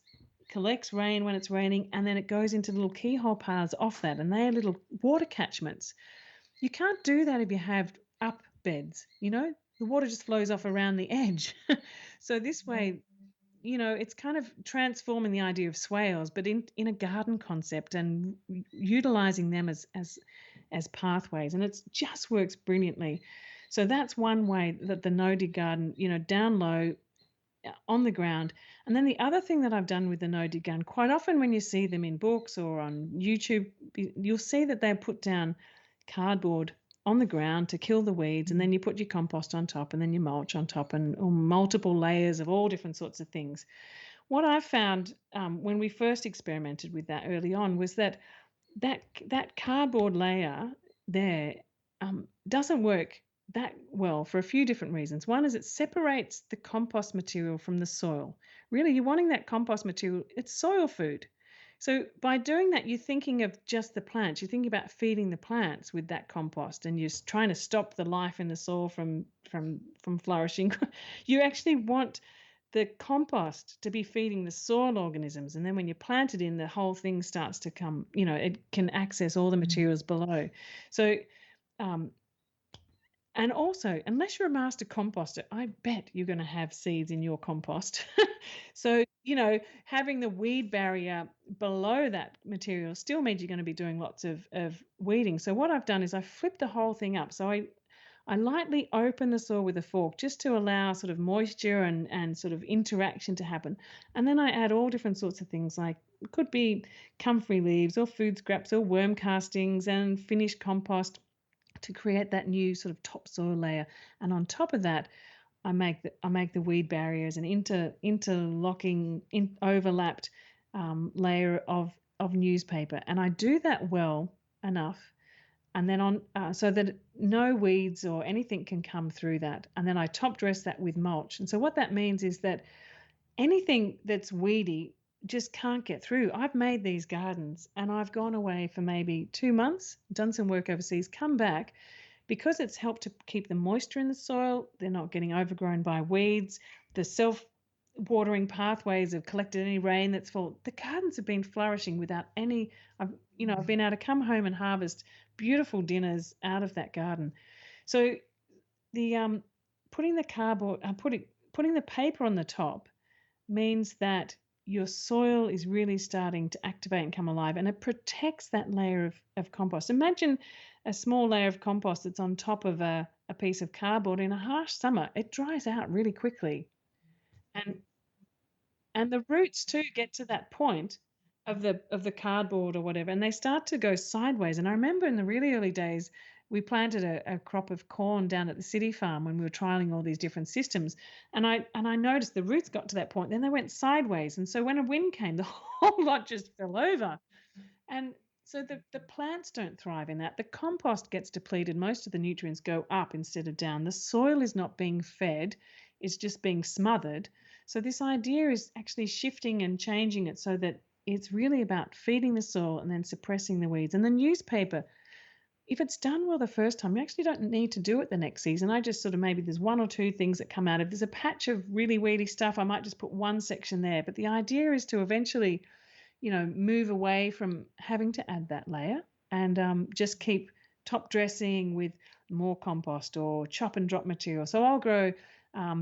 Speaker 2: rain when it's raining, and then it goes into little keyhole paths off that, and they are little water catchments. You can't do that if you have up beds, the water just flows off around the edge. So this way, it's kind of transforming the idea of swales, but in a garden concept, and utilizing them as pathways, and it just works brilliantly. So that's one way that the no dig garden, down low, on the ground. And then the other thing that I've done with the no dig garden, quite often when you see them in books or on YouTube, you'll see that they put down cardboard on the ground to kill the weeds, and then you put your compost on top, and then your mulch on top, and or multiple layers of all different sorts of things. What I found when we first experimented with that early on was that cardboard layer there doesn't work that well for a few different reasons. One is it separates the compost material from the soil. Really, you're wanting that compost material, it's soil food. So by doing that, you're thinking of just the plants. You're thinking about feeding the plants with that compost, and you're trying to stop the life in the soil from flourishing. You actually want the compost to be feeding the soil organisms, and then when you plant it in, the whole thing starts to come. It can access all the materials below. So um, and also, unless you're a master composter, I bet you're going to have seeds in your compost. So, having the weed barrier below that material still means you're going to be doing lots of weeding. So what I've done is I flipped the whole thing up. So I lightly open the soil with a fork just to allow sort of moisture and sort of interaction to happen. And then I add all different sorts of things, like it could be comfrey leaves or food scraps or worm castings and finished compost to create that new sort of topsoil layer. And on top of that, I make the weed barriers and interlocking, overlapped layer of newspaper, and I do that well enough, and then on so that no weeds or anything can come through that, and then I top dress that with mulch. And so what that means is that anything that's weedy just can't get through. I've made these gardens and I've gone away for maybe 2 months, done some work overseas, come back, because it's helped to keep the moisture in the soil. They're not getting overgrown by weeds. The self-watering pathways have collected any rain that's fallen. The gardens have been flourishing without any. I've been able to come home and harvest beautiful dinners out of that garden. So the putting the cardboard, putting the paper on the top means that your soil is really starting to activate and come alive, and it protects that layer of compost. Imagine a small layer of compost that's on top of a piece of cardboard. In a harsh summer, it dries out really quickly. And and the roots too get to that point of the cardboard or whatever, and they start to go sideways. And I remember in the really early days, we planted a crop of corn down at the city farm when we were trialing all these different systems. And I noticed the roots got to that point, then they went sideways. And so when a wind came, the whole lot just fell over. And so the plants don't thrive in that. The compost gets depleted. Most of the nutrients go up instead of down. The soil is not being fed, it's just being smothered. So this idea is actually shifting and changing it so that it's really about feeding the soil and then suppressing the weeds. And the newspaper, if it's done well the first time, you actually don't need to do it the next season. I just sort of, maybe there's one or two things that come out. If there's a patch of really weedy stuff, I might just put one section there. But the idea is to eventually move away from having to add that layer, and just keep top dressing with more compost or chop and drop material. So I'll grow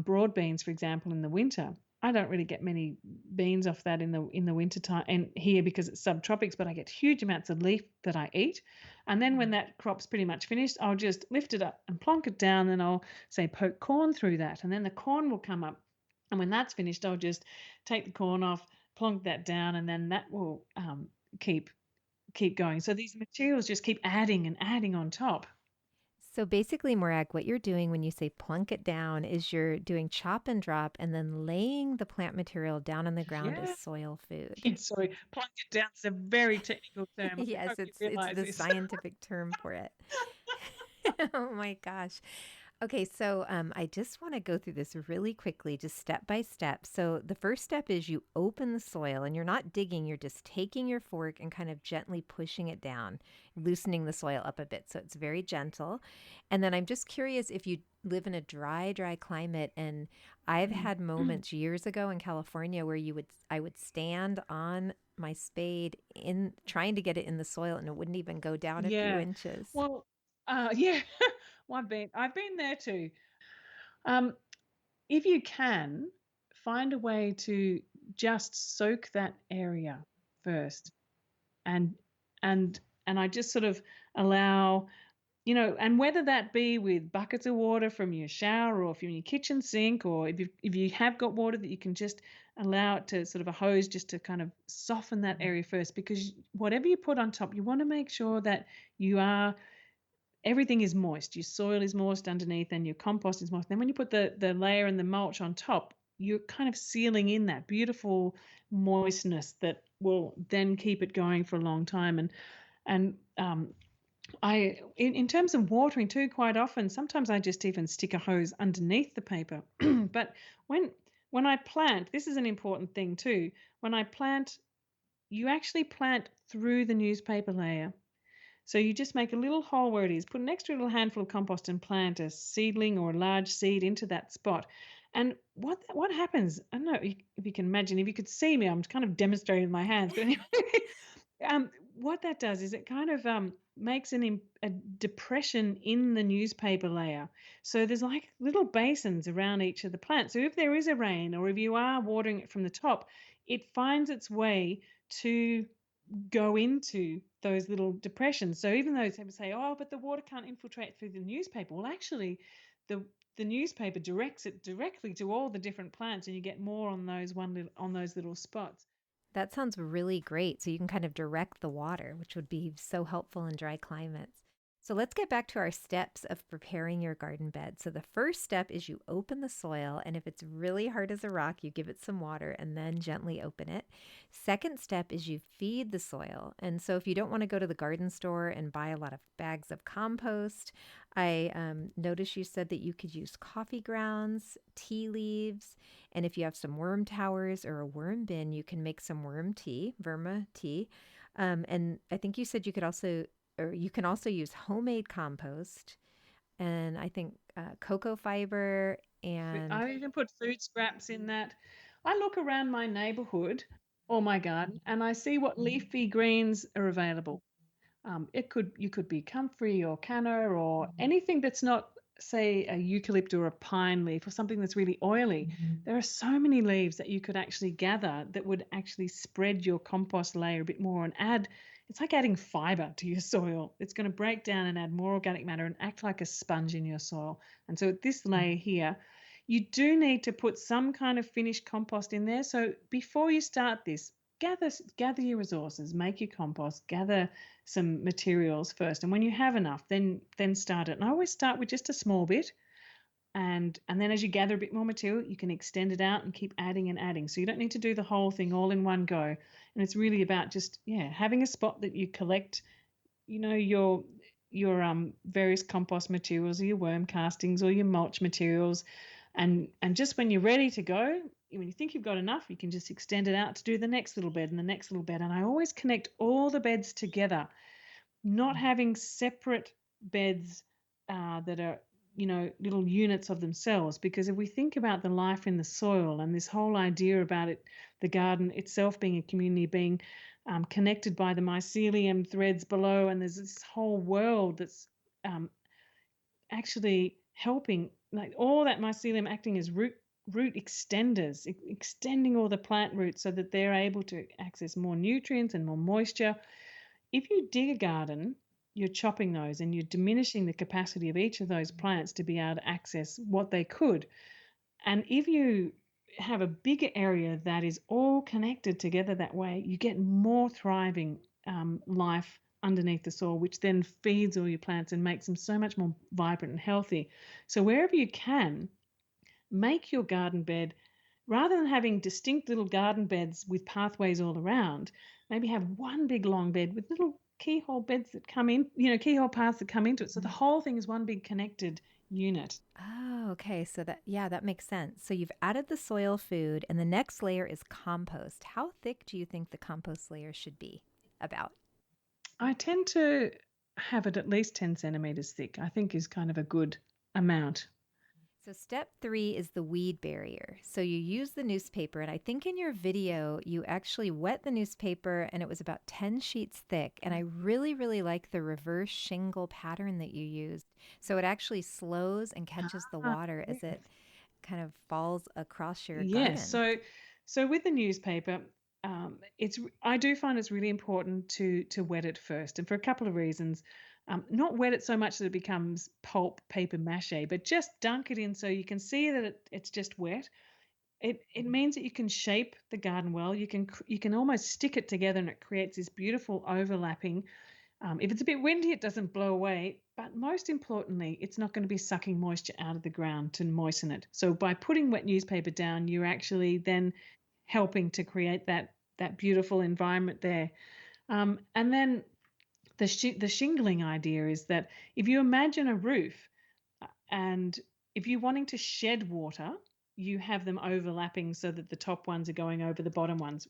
Speaker 2: broad beans, for example, in the winter. I don't really get many beans off that in the winter time and here, because it's subtropics, but I get huge amounts of leaf that I eat. And then when that crop's pretty much finished, I'll just lift it up and plonk it down, and I'll say poke corn through that, and then the corn will come up. And when that's finished, I'll just take the corn off, plonk that down, and then that will keep going. So these materials just keep adding and adding on top.
Speaker 1: So basically, Morag, what you're doing when you say plunk it down is you're doing chop and drop and then laying the plant material down on the ground as
Speaker 2: Yeah.
Speaker 1: soil food.
Speaker 2: Yeah, sorry. Plunk it down is a very technical term. I
Speaker 1: Yes,
Speaker 2: hope you
Speaker 1: it's
Speaker 2: realize
Speaker 1: the
Speaker 2: this.
Speaker 1: scientific term for it. Oh my gosh. Okay, so I just want to go through this really quickly, just step by step. So the first step is you open the soil and you're not digging, you're just taking your fork and kind of gently pushing it down, loosening the soil up a bit. So it's very gentle. And then I'm just curious if you live in a dry climate. And I've had moments years ago in California where I would stand on my spade in trying to get it in the soil and it wouldn't even go down a few
Speaker 2: Yeah.
Speaker 1: inches.
Speaker 2: Well, yeah. Well, I've been there too. Um, if you can, find a way to just soak that area first, and and and I just sort of allow, and whether that be with buckets of water from your shower or from your kitchen sink, or if you have got water that you can just allow it to sort of a hose just to kind of soften that area first, because whatever you put on top, you want to make sure that you are everything is moist. Your soil is moist underneath and your compost is moist. Then when you put the layer and the mulch on top, you're kind of sealing in that beautiful moistness that will then keep it going for a long time. And in terms of watering too, quite often, sometimes I just even stick a hose underneath the paper. But when when I plant, this is an important thing too. When I plant, you actually plant through the newspaper layer. So you just make a little hole where it is, put an extra little handful of compost and plant a seedling or a large seed into that spot. And what happens? I don't know if you can imagine. If you could see me, I'm kind of demonstrating with my hands. But anyway, what that does is it kind of makes a depression in the newspaper layer. So there's like little basins around each of the plants. So if there is a rain or if you are watering it from the top, it finds its way to go into those little depressions. So even though people say, "Oh, but the water can't infiltrate through the newspaper," well, actually, the the newspaper directs it directly to all the different plants, and you get more on those little spots.
Speaker 1: That sounds really great. So you can kind of direct the water, which would be so helpful in dry climates. So let's get back to our steps of preparing your garden bed. So the first step is you open the soil, and if it's really hard as a rock, you give it some water and then gently open it. Second step is you feed the soil. And so if you don't want to go to the garden store and buy a lot of bags of compost, I noticed you said that you could use coffee grounds, tea leaves, and if you have some worm towers or a worm bin, you can make some verma tea. And I think you said you can also use homemade compost. And I think cocoa fiber and
Speaker 2: I even put food scraps in that. I look around my neighborhood or my garden and I see what leafy greens are available. You could be comfrey or canna or anything that's not, say, a eucalypt or a pine leaf or something that's really oily. There are so many leaves that you could actually gather that would actually spread your compost layer a bit more and add. It's like adding fiber to your soil. It's going to break down and add more organic matter and act like a sponge in your soil. And so at this layer here, you do need to put some kind of finished compost in there. So before you start this, gather your resources, make your compost, gather some materials first, and when you have enough, then start it. And I always start with just a small bit, and then as you gather a bit more material, you can extend it out and keep adding and adding. So you don't need to do the whole thing all in one go. And it's really about just, yeah, having a spot that you collect, your various compost materials or your worm castings or your mulch materials, and just when you're ready to go, when you think you've got enough, you can just extend it out to do the next little bed and the next little bed. And I always connect all the beds together, not having separate beds that are, little units of themselves. Because if we think about the life in the soil and this whole idea about it, the garden itself being a community, being connected by the mycelium threads below, and there's this whole world that's um, actually helping, like all that mycelium acting as root extenders, extending all the plant roots so that they're able to access more nutrients and more moisture. If you dig a garden, you're chopping those and you're diminishing the capacity of each of those plants to be able to access what they could. And if you have a bigger area that is all connected together that way, you get more thriving life underneath the soil, which then feeds all your plants and makes them so much more vibrant and healthy. So wherever you can, make your garden bed, rather than having distinct little garden beds with pathways all around, maybe have one big long bed with little keyhole beds that come in, keyhole paths that come into it. So the whole thing is one big connected unit.
Speaker 1: Oh, okay. So that makes sense. So you've added the soil food, and the next layer is compost. How thick do you think the compost layer should be? About.
Speaker 2: I tend to have it at least 10 centimeters thick, I think is kind of a good amount.
Speaker 1: So step 3 is the weed barrier. So you use the newspaper, and I think in your video you actually wet the newspaper and it was about 10 sheets thick. And I really, really like the reverse shingle pattern that you used. So it actually slows and catches the
Speaker 2: Ah,
Speaker 1: water as
Speaker 2: yes.
Speaker 1: it kind of falls across your
Speaker 2: Yes.
Speaker 1: garden.
Speaker 2: So with the newspaper, I do find it's really important to wet it first, and for a couple of reasons. Not wet it so much that it becomes pulp paper mache, but just dunk it in so you can see that it's just wet. It means that you can shape the garden well. You can almost stick it together, and it creates this beautiful overlapping. If it's a bit windy, it doesn't blow away. But most importantly, it's not going to be sucking moisture out of the ground to moisten it. So by putting wet newspaper down, you're actually then helping to create that beautiful environment there. And then the shingling idea is that if you imagine a roof, and if you're wanting to shed water, you have them overlapping so that the top ones are going over the bottom ones.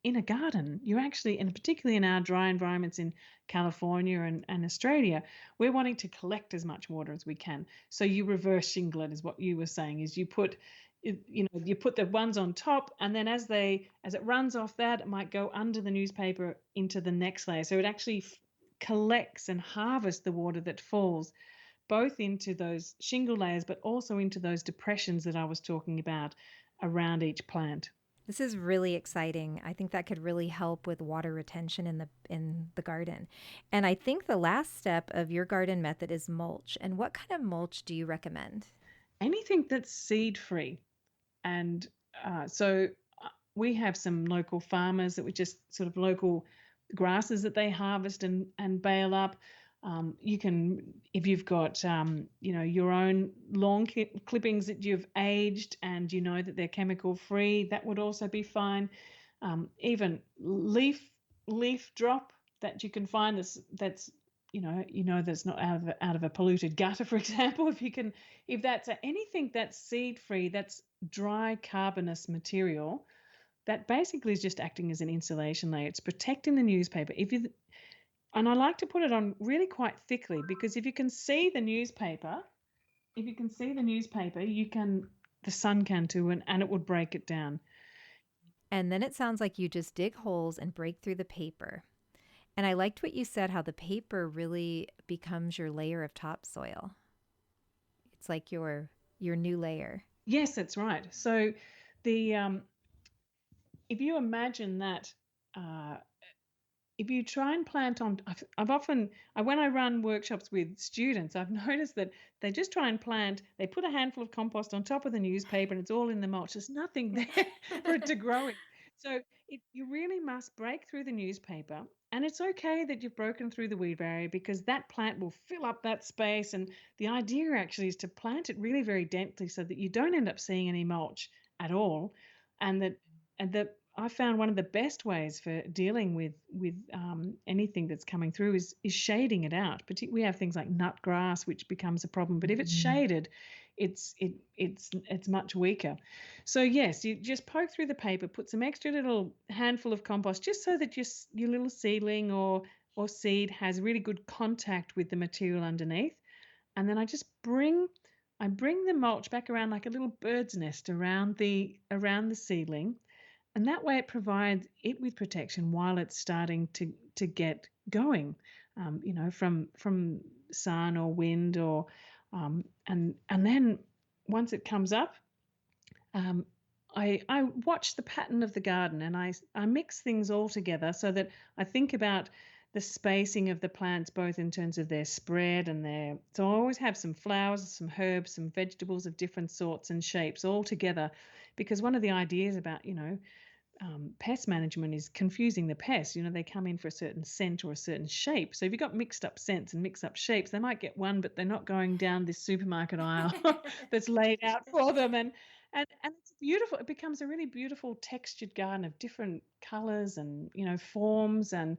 Speaker 2: In a garden, you actually, and particularly in our dry environments in California and Australia, we're wanting to collect as much water as we can. So you reverse shingle it, is what you were saying, is you put the ones on top, and then as it runs off that, it might go under the newspaper into the next layer. So it actually collects and harvests the water that falls both into those shingle layers, but also into those depressions that I was talking about around each plant.
Speaker 1: This is really exciting. I think that could really help with water retention in the garden. And I think the last step of your garden method is mulch. And what kind of mulch do you recommend?
Speaker 2: Anything that's seed free. And so we have some local farmers that we just sort of local grasses that they harvest and bale up. You can, if you've got, your own lawn clippings that you've aged and you know that they're chemical free, that would also be fine. Even leaf drop that you can find that's that's not out of a polluted gutter, for example. If that's anything that's seed free, that's dry carbonous material, that basically is just acting as an insulation layer. It's protecting the newspaper. And I like to put it on really quite thickly, because if you can see the newspaper, the sun can too, and it would break it down.
Speaker 1: And then it sounds like you just dig holes and break through the paper. And I liked what you said, how the paper really becomes your layer of topsoil. It's like your new layer.
Speaker 2: Yes, that's right. So the if you imagine that, uh, if you try and plant on, when I run workshops with students, I've noticed that they just try and plant, they put a handful of compost on top of the newspaper and it's all in the mulch. There's nothing there for it to grow in. So you really must break through the newspaper. And it's okay that you've broken through the weed barrier, because that plant will fill up that space. And the idea actually is to plant it really very densely so that you don't end up seeing any mulch at all. And that I found one of the best ways for dealing with anything that's coming through is shading it out. We have things like nut grass, which becomes a problem. But if it's shaded, it's much weaker. So yes, you just poke through the paper, put some extra little handful of compost, just so that your little seedling or seed has really good contact with the material underneath. And then I bring the mulch back around like a little bird's nest around the seedling, and that way it provides it with protection while it's starting to get going, from sun or wind, or and then once it comes up, um, I watch the pattern of the garden, and I mix things all together so that I think about the spacing of the plants, both in terms of their spread and their. So I always have some flowers, some herbs, some vegetables of different sorts and shapes all together, because one of the ideas about pest management is confusing the pests. They come in for a certain scent or a certain shape. So if you've got mixed up scents and mixed up shapes, they might get one, but they're not going down this supermarket aisle that's laid out for them. And it's beautiful. It becomes a really beautiful textured garden of different colors and forms. And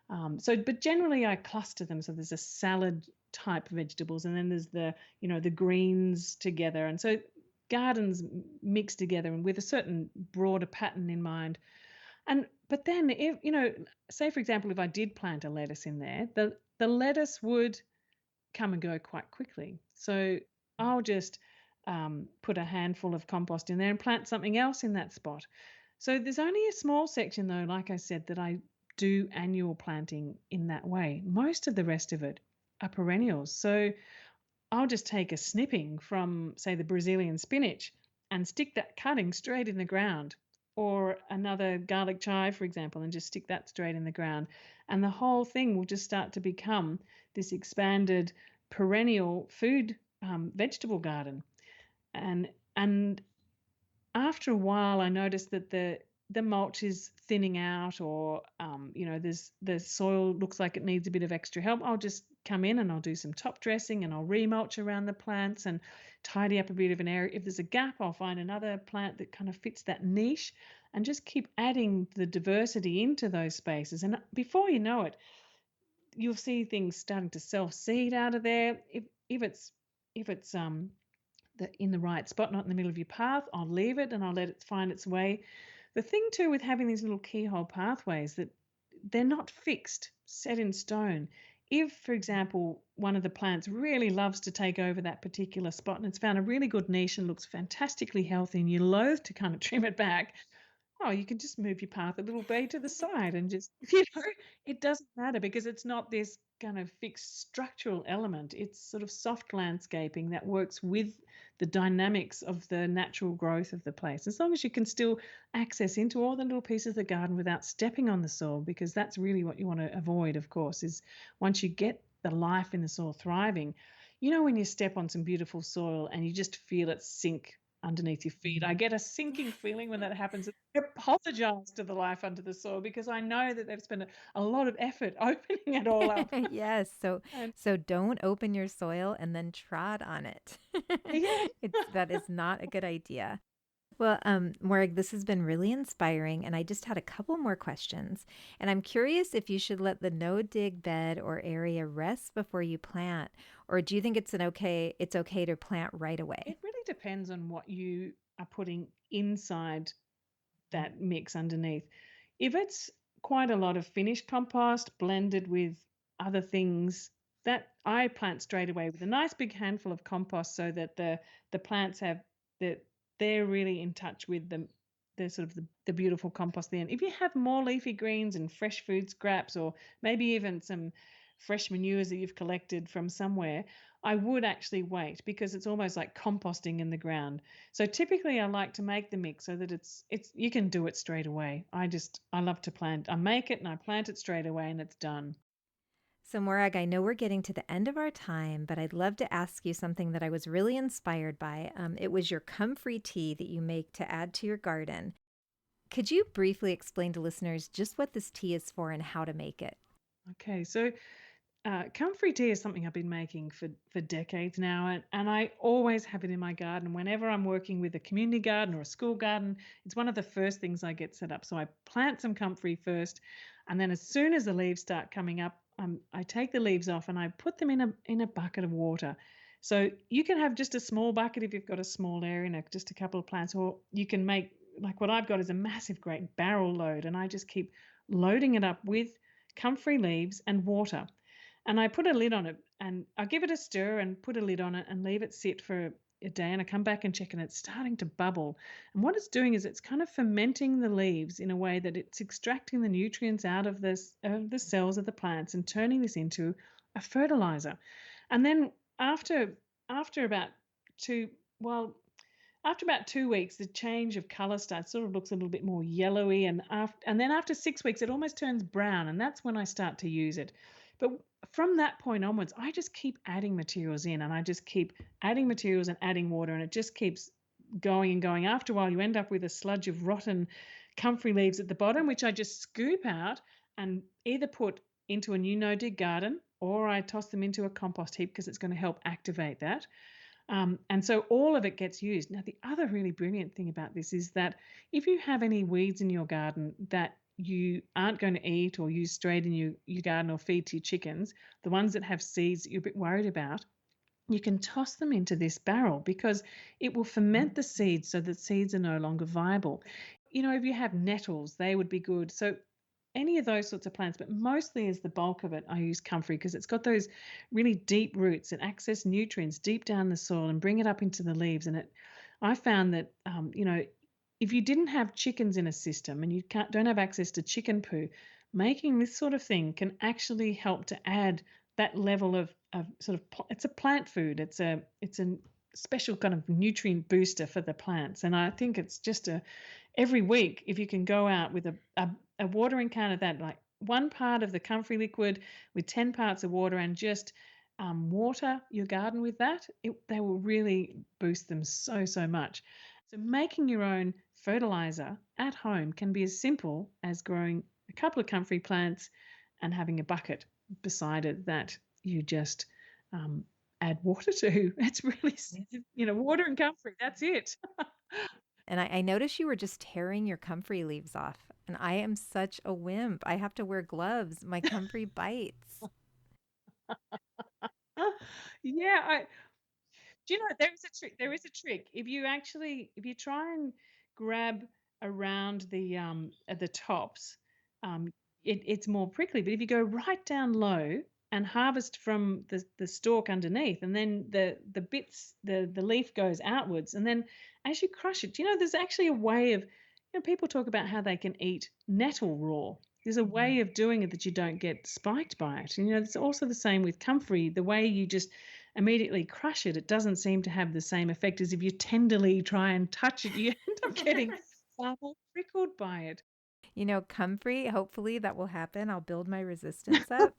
Speaker 2: but generally I cluster them. So there's a salad type vegetables, and then there's the greens together. And so gardens mixed together and with a certain broader pattern in mind. But then if say for example, if I did plant a lettuce in there, the lettuce would come and go quite quickly. So I'll just put a handful of compost in there and plant something else in that spot. So there's only a small section though, like I said, that I do annual planting in that way. Most of the rest of it are perennials. So I'll just take a snipping from, say, the Brazilian spinach and stick that cutting straight in the ground, or another garlic chive, for example, and just stick that straight in the ground. And the whole thing will just start to become this expanded perennial food vegetable garden. And after a while, I noticed that the mulch is thinning out, or the soil looks like it needs a bit of extra help. I'll just come in and I'll do some top dressing, and I'll remulch around the plants and tidy up a bit of an area. If there's a gap, I'll find another plant that kind of fits that niche and just keep adding the diversity into those spaces. And before you know it, you'll see things starting to self-seed out of there. If it's in the right spot, not in the middle of your path, I'll leave it and I'll let it find its way. The thing too with having these little keyhole pathways, that they're not fixed, set in stone. If, for example, one of the plants really loves to take over that particular spot and it's found a really good niche and looks fantastically healthy, and you're loath to kind of trim it back, you can just move your path a little bit to the side and just, it doesn't matter, because it's not this kind of fixed structural element. It's sort of soft landscaping that works with the dynamics of the natural growth of the place. As long as you can still access into all the little pieces of the garden without stepping on the soil, because that's really what you want to avoid, of course, is once you get the life in the soil thriving, when you step on some beautiful soil and you just feel it sink underneath your feet. I get a sinking feeling when that happens. I apologize to the life under the soil, because I know that they've spent a lot of effort opening it all up.
Speaker 1: Yes. So
Speaker 2: And
Speaker 1: so don't open your soil and then trod on it.
Speaker 2: yeah,
Speaker 1: That is not a good idea. Well, Morag, this has been really inspiring, and I just had a couple more questions. And I'm curious if you should let the no-dig bed or area rest before you plant, or do you think it's okay to plant right away?
Speaker 2: it really depends on what you are putting inside that mix underneath. If it's quite a lot of finished compost blended with other things, that I plant straight away with a nice big handful of compost, so that the plants have that they're really in touch with the sort of the beautiful compost then. If you have more leafy greens and fresh food scraps, or maybe even some fresh manures that you've collected from somewhere, I would actually wait, because it's almost like composting in the ground. So typically I like to make the mix so that it's you can do it straight away. I love to plant. I make it and I plant it straight away and it's done.
Speaker 1: So, Morag, I know we're getting to the end of our time, but I'd love to ask you something that I was really inspired by. It was your Comfrey tea that you make to add to your garden. Could you briefly explain to listeners just what this tea is for and how to make it?
Speaker 2: Okay, so comfrey tea is something I've been making for decades now, and I always have it in my garden. Whenever I'm working with a community garden or a school garden, it's one of the first things I get set up. So I plant some comfrey first, and then as soon as the leaves start coming up, I take the leaves off and I put them in a bucket of water. So you can have just a small bucket if you've got a small area and just a couple of plants, or you can make, like what I've got is a massive, great barrel load, and I just keep loading it up with comfrey leaves and water. And I put a lid on it, and I give it a stir and put a lid on it and leave it sit for a day. And I come back and check, and it's starting to bubble. And what it's doing is it's kind of fermenting the leaves in a way that it's extracting the nutrients out of the cells of the plants and turning this into a fertilizer. And then after about two well after about 2 weeks, the change of color starts, sort of looks a little bit more yellowy, and then after 6 weeks, it almost turns brown, and that's when I start to use it. But from that point onwards, I just keep adding materials in, and I just keep adding materials and adding water, and it just keeps going and going. After a while, you end up with a sludge of rotten comfrey leaves at the bottom, which I just scoop out and either put into a new no-dig garden, or I toss them into a compost heap because it's going to help activate that. And so all of it gets used. Now, the other really brilliant thing about this is that if you have any weeds in your garden that you aren't going to eat or use straight in your garden or feed to your chickens, the ones that have seeds that you're a bit worried about, you can toss them into this barrel because it will ferment the seeds so that seeds are no longer viable. If you have nettles, they would be good. So any of those sorts of plants, but mostly as the bulk of it, I use comfrey because it's got those really deep roots that access nutrients deep down the soil and bring it up into the leaves. And I found that, if you didn't have chickens in a system and you don't have access to chicken poo, making this sort of thing can actually help to add that level of sort of, it's a plant food. It's a special kind of nutrient booster for the plants. And I think it's just every week, if you can go out with a watering can of that, like 1 part of the comfrey liquid with 10 parts of water, and just water your garden with that, they will really boost them so, so much. So making your own fertilizer at home can be as simple as growing a couple of comfrey plants and having a bucket beside it that you just add water to. It's really, water and comfrey, that's it.
Speaker 1: And I noticed you were just tearing your comfrey leaves off. And I am such a wimp. I have to wear gloves. My comfrey bites.
Speaker 2: Yeah, do you know there is a trick? There is a trick. If you try and grab around the at the tops, um, it's more prickly. But if you go right down low and harvest from the stalk underneath, and then the bits the leaf goes outwards, and then as you crush it, there's actually a way of, people talk about how they can eat nettle raw. There's a way of doing it that you don't get spiked by it. It's also the same with comfrey. The way you just immediately crush it, it doesn't seem to have the same effect as if you tenderly try and touch it. You end up getting far more prickled by it.
Speaker 1: Comfrey, hopefully that will happen. I'll build my resistance up.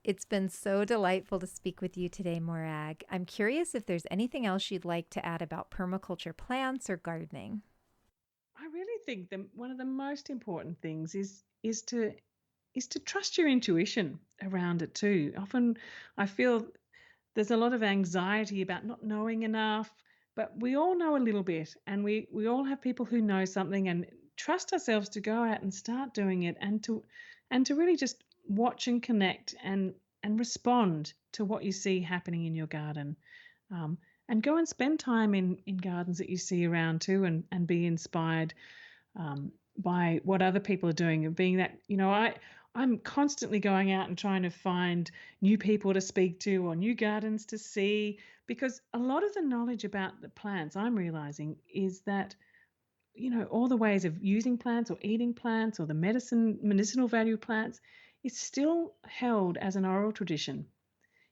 Speaker 1: It's been so delightful to speak with you today, Morag. I'm curious if there's anything else you'd like to add about permaculture plants or gardening.
Speaker 2: I really think that one of the most important things is to trust your intuition around it too. Often I feel there's a lot of anxiety about not knowing enough, but we all know a little bit, and we all have people who know something, and trust ourselves to go out and start doing it, and to really just watch and connect and respond to what you see happening in your garden. And go and spend time in gardens that you see around too, and be inspired by what other people are doing, and being that, I'm constantly going out and trying to find new people to speak to or new gardens to see, because a lot of the knowledge about the plants, I'm realizing, is that, all the ways of using plants or eating plants or the medicinal value of plants is still held as an oral tradition.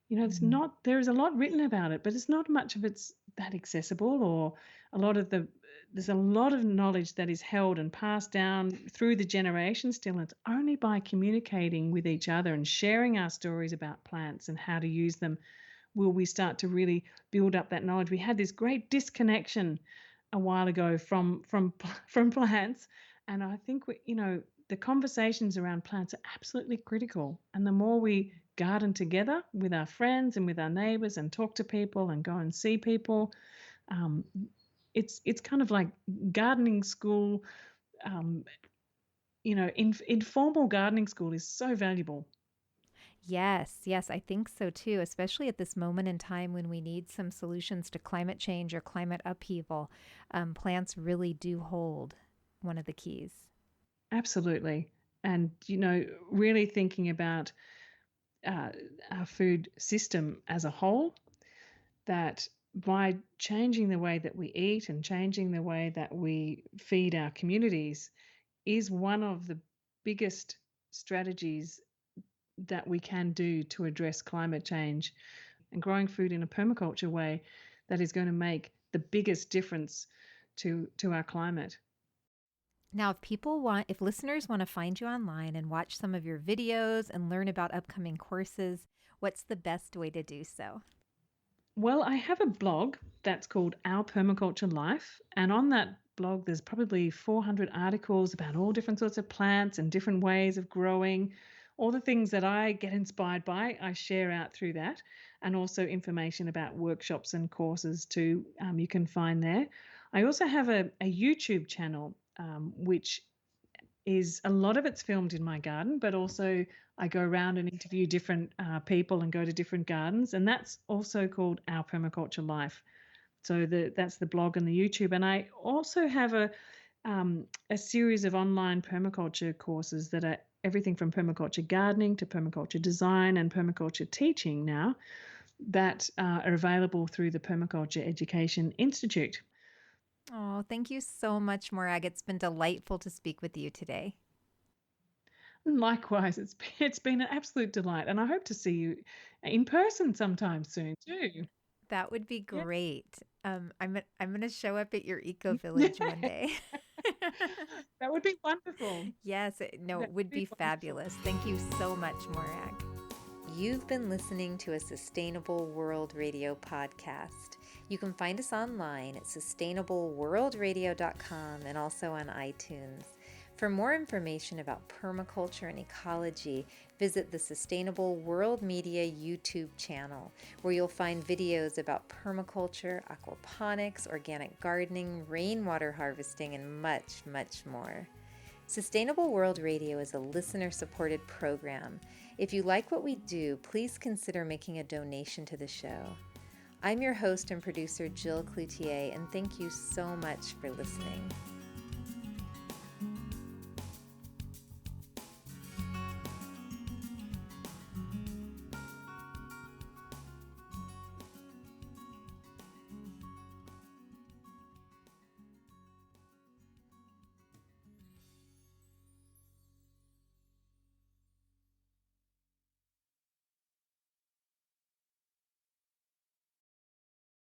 Speaker 2: It's not, there is a lot written about it, but it's not much of it's that accessible, or there's a lot of knowledge that is held and passed down through the generations still. And it's only by communicating with each other and sharing our stories about plants and how to use them will we start to really build up that knowledge. We had this great disconnection a while ago from plants, and I think the conversations around plants are absolutely critical. And the more we garden together with our friends and with our neighbors and talk to people and go and see people, it's kind of like gardening school. Informal gardening school is so valuable.
Speaker 1: Yes, I think so too, especially at this moment in time when we need some solutions to climate change or climate upheaval. Plants really do hold one of the keys.
Speaker 2: Absolutely. And, really thinking about our food system as a whole, that by changing the way that we eat and changing the way that we feed our communities is one of the biggest strategies that we can do to address climate change, and growing food in a permaculture way that is going to make the biggest difference to our climate.
Speaker 1: Now, if listeners want to find you online and watch some of your videos and learn about upcoming courses, what's the best way to do so?
Speaker 2: Well, I have a blog that's called Our Permaculture Life. And on that blog, there's probably 400 articles about all different sorts of plants and different ways of growing. All the things that I get inspired by, I share out through that. And also information about workshops and courses too, you can find there. I also have a YouTube channel, which is a lot of it's filmed in my garden, but also I go around and interview different people and go to different gardens, and that's also called Our Permaculture Life. So that's the blog and the YouTube, and I also have a series of online permaculture courses that are everything from permaculture gardening to permaculture design and permaculture teaching now that are available through the Permaculture Education Institute.
Speaker 1: Oh, thank you so much, Morag. It's been delightful to speak with you today.
Speaker 2: Likewise, it's been an absolute delight, and I hope to see you in person sometime soon too.
Speaker 1: That would be
Speaker 2: Yeah.
Speaker 1: great. I'm gonna show up at your eco village one day.
Speaker 2: That would be wonderful.
Speaker 1: Yes, no,
Speaker 2: That
Speaker 1: it
Speaker 2: would
Speaker 1: would
Speaker 2: be
Speaker 1: be
Speaker 2: wonderful.
Speaker 1: fabulous. Thank you so much, Morag. You've been listening to a Sustainable World Radio podcast. You can find us online at sustainableworldradio.com and also on iTunes. For more information about permaculture and ecology, visit the Sustainable World Media YouTube channel, where you'll find videos about permaculture, aquaponics, organic gardening, rainwater harvesting, and much, much more. Sustainable World Radio is a listener-supported program. If you like what we do, please consider making a donation to the show. I'm your host and producer, Jill Cloutier, and thank you so much for listening.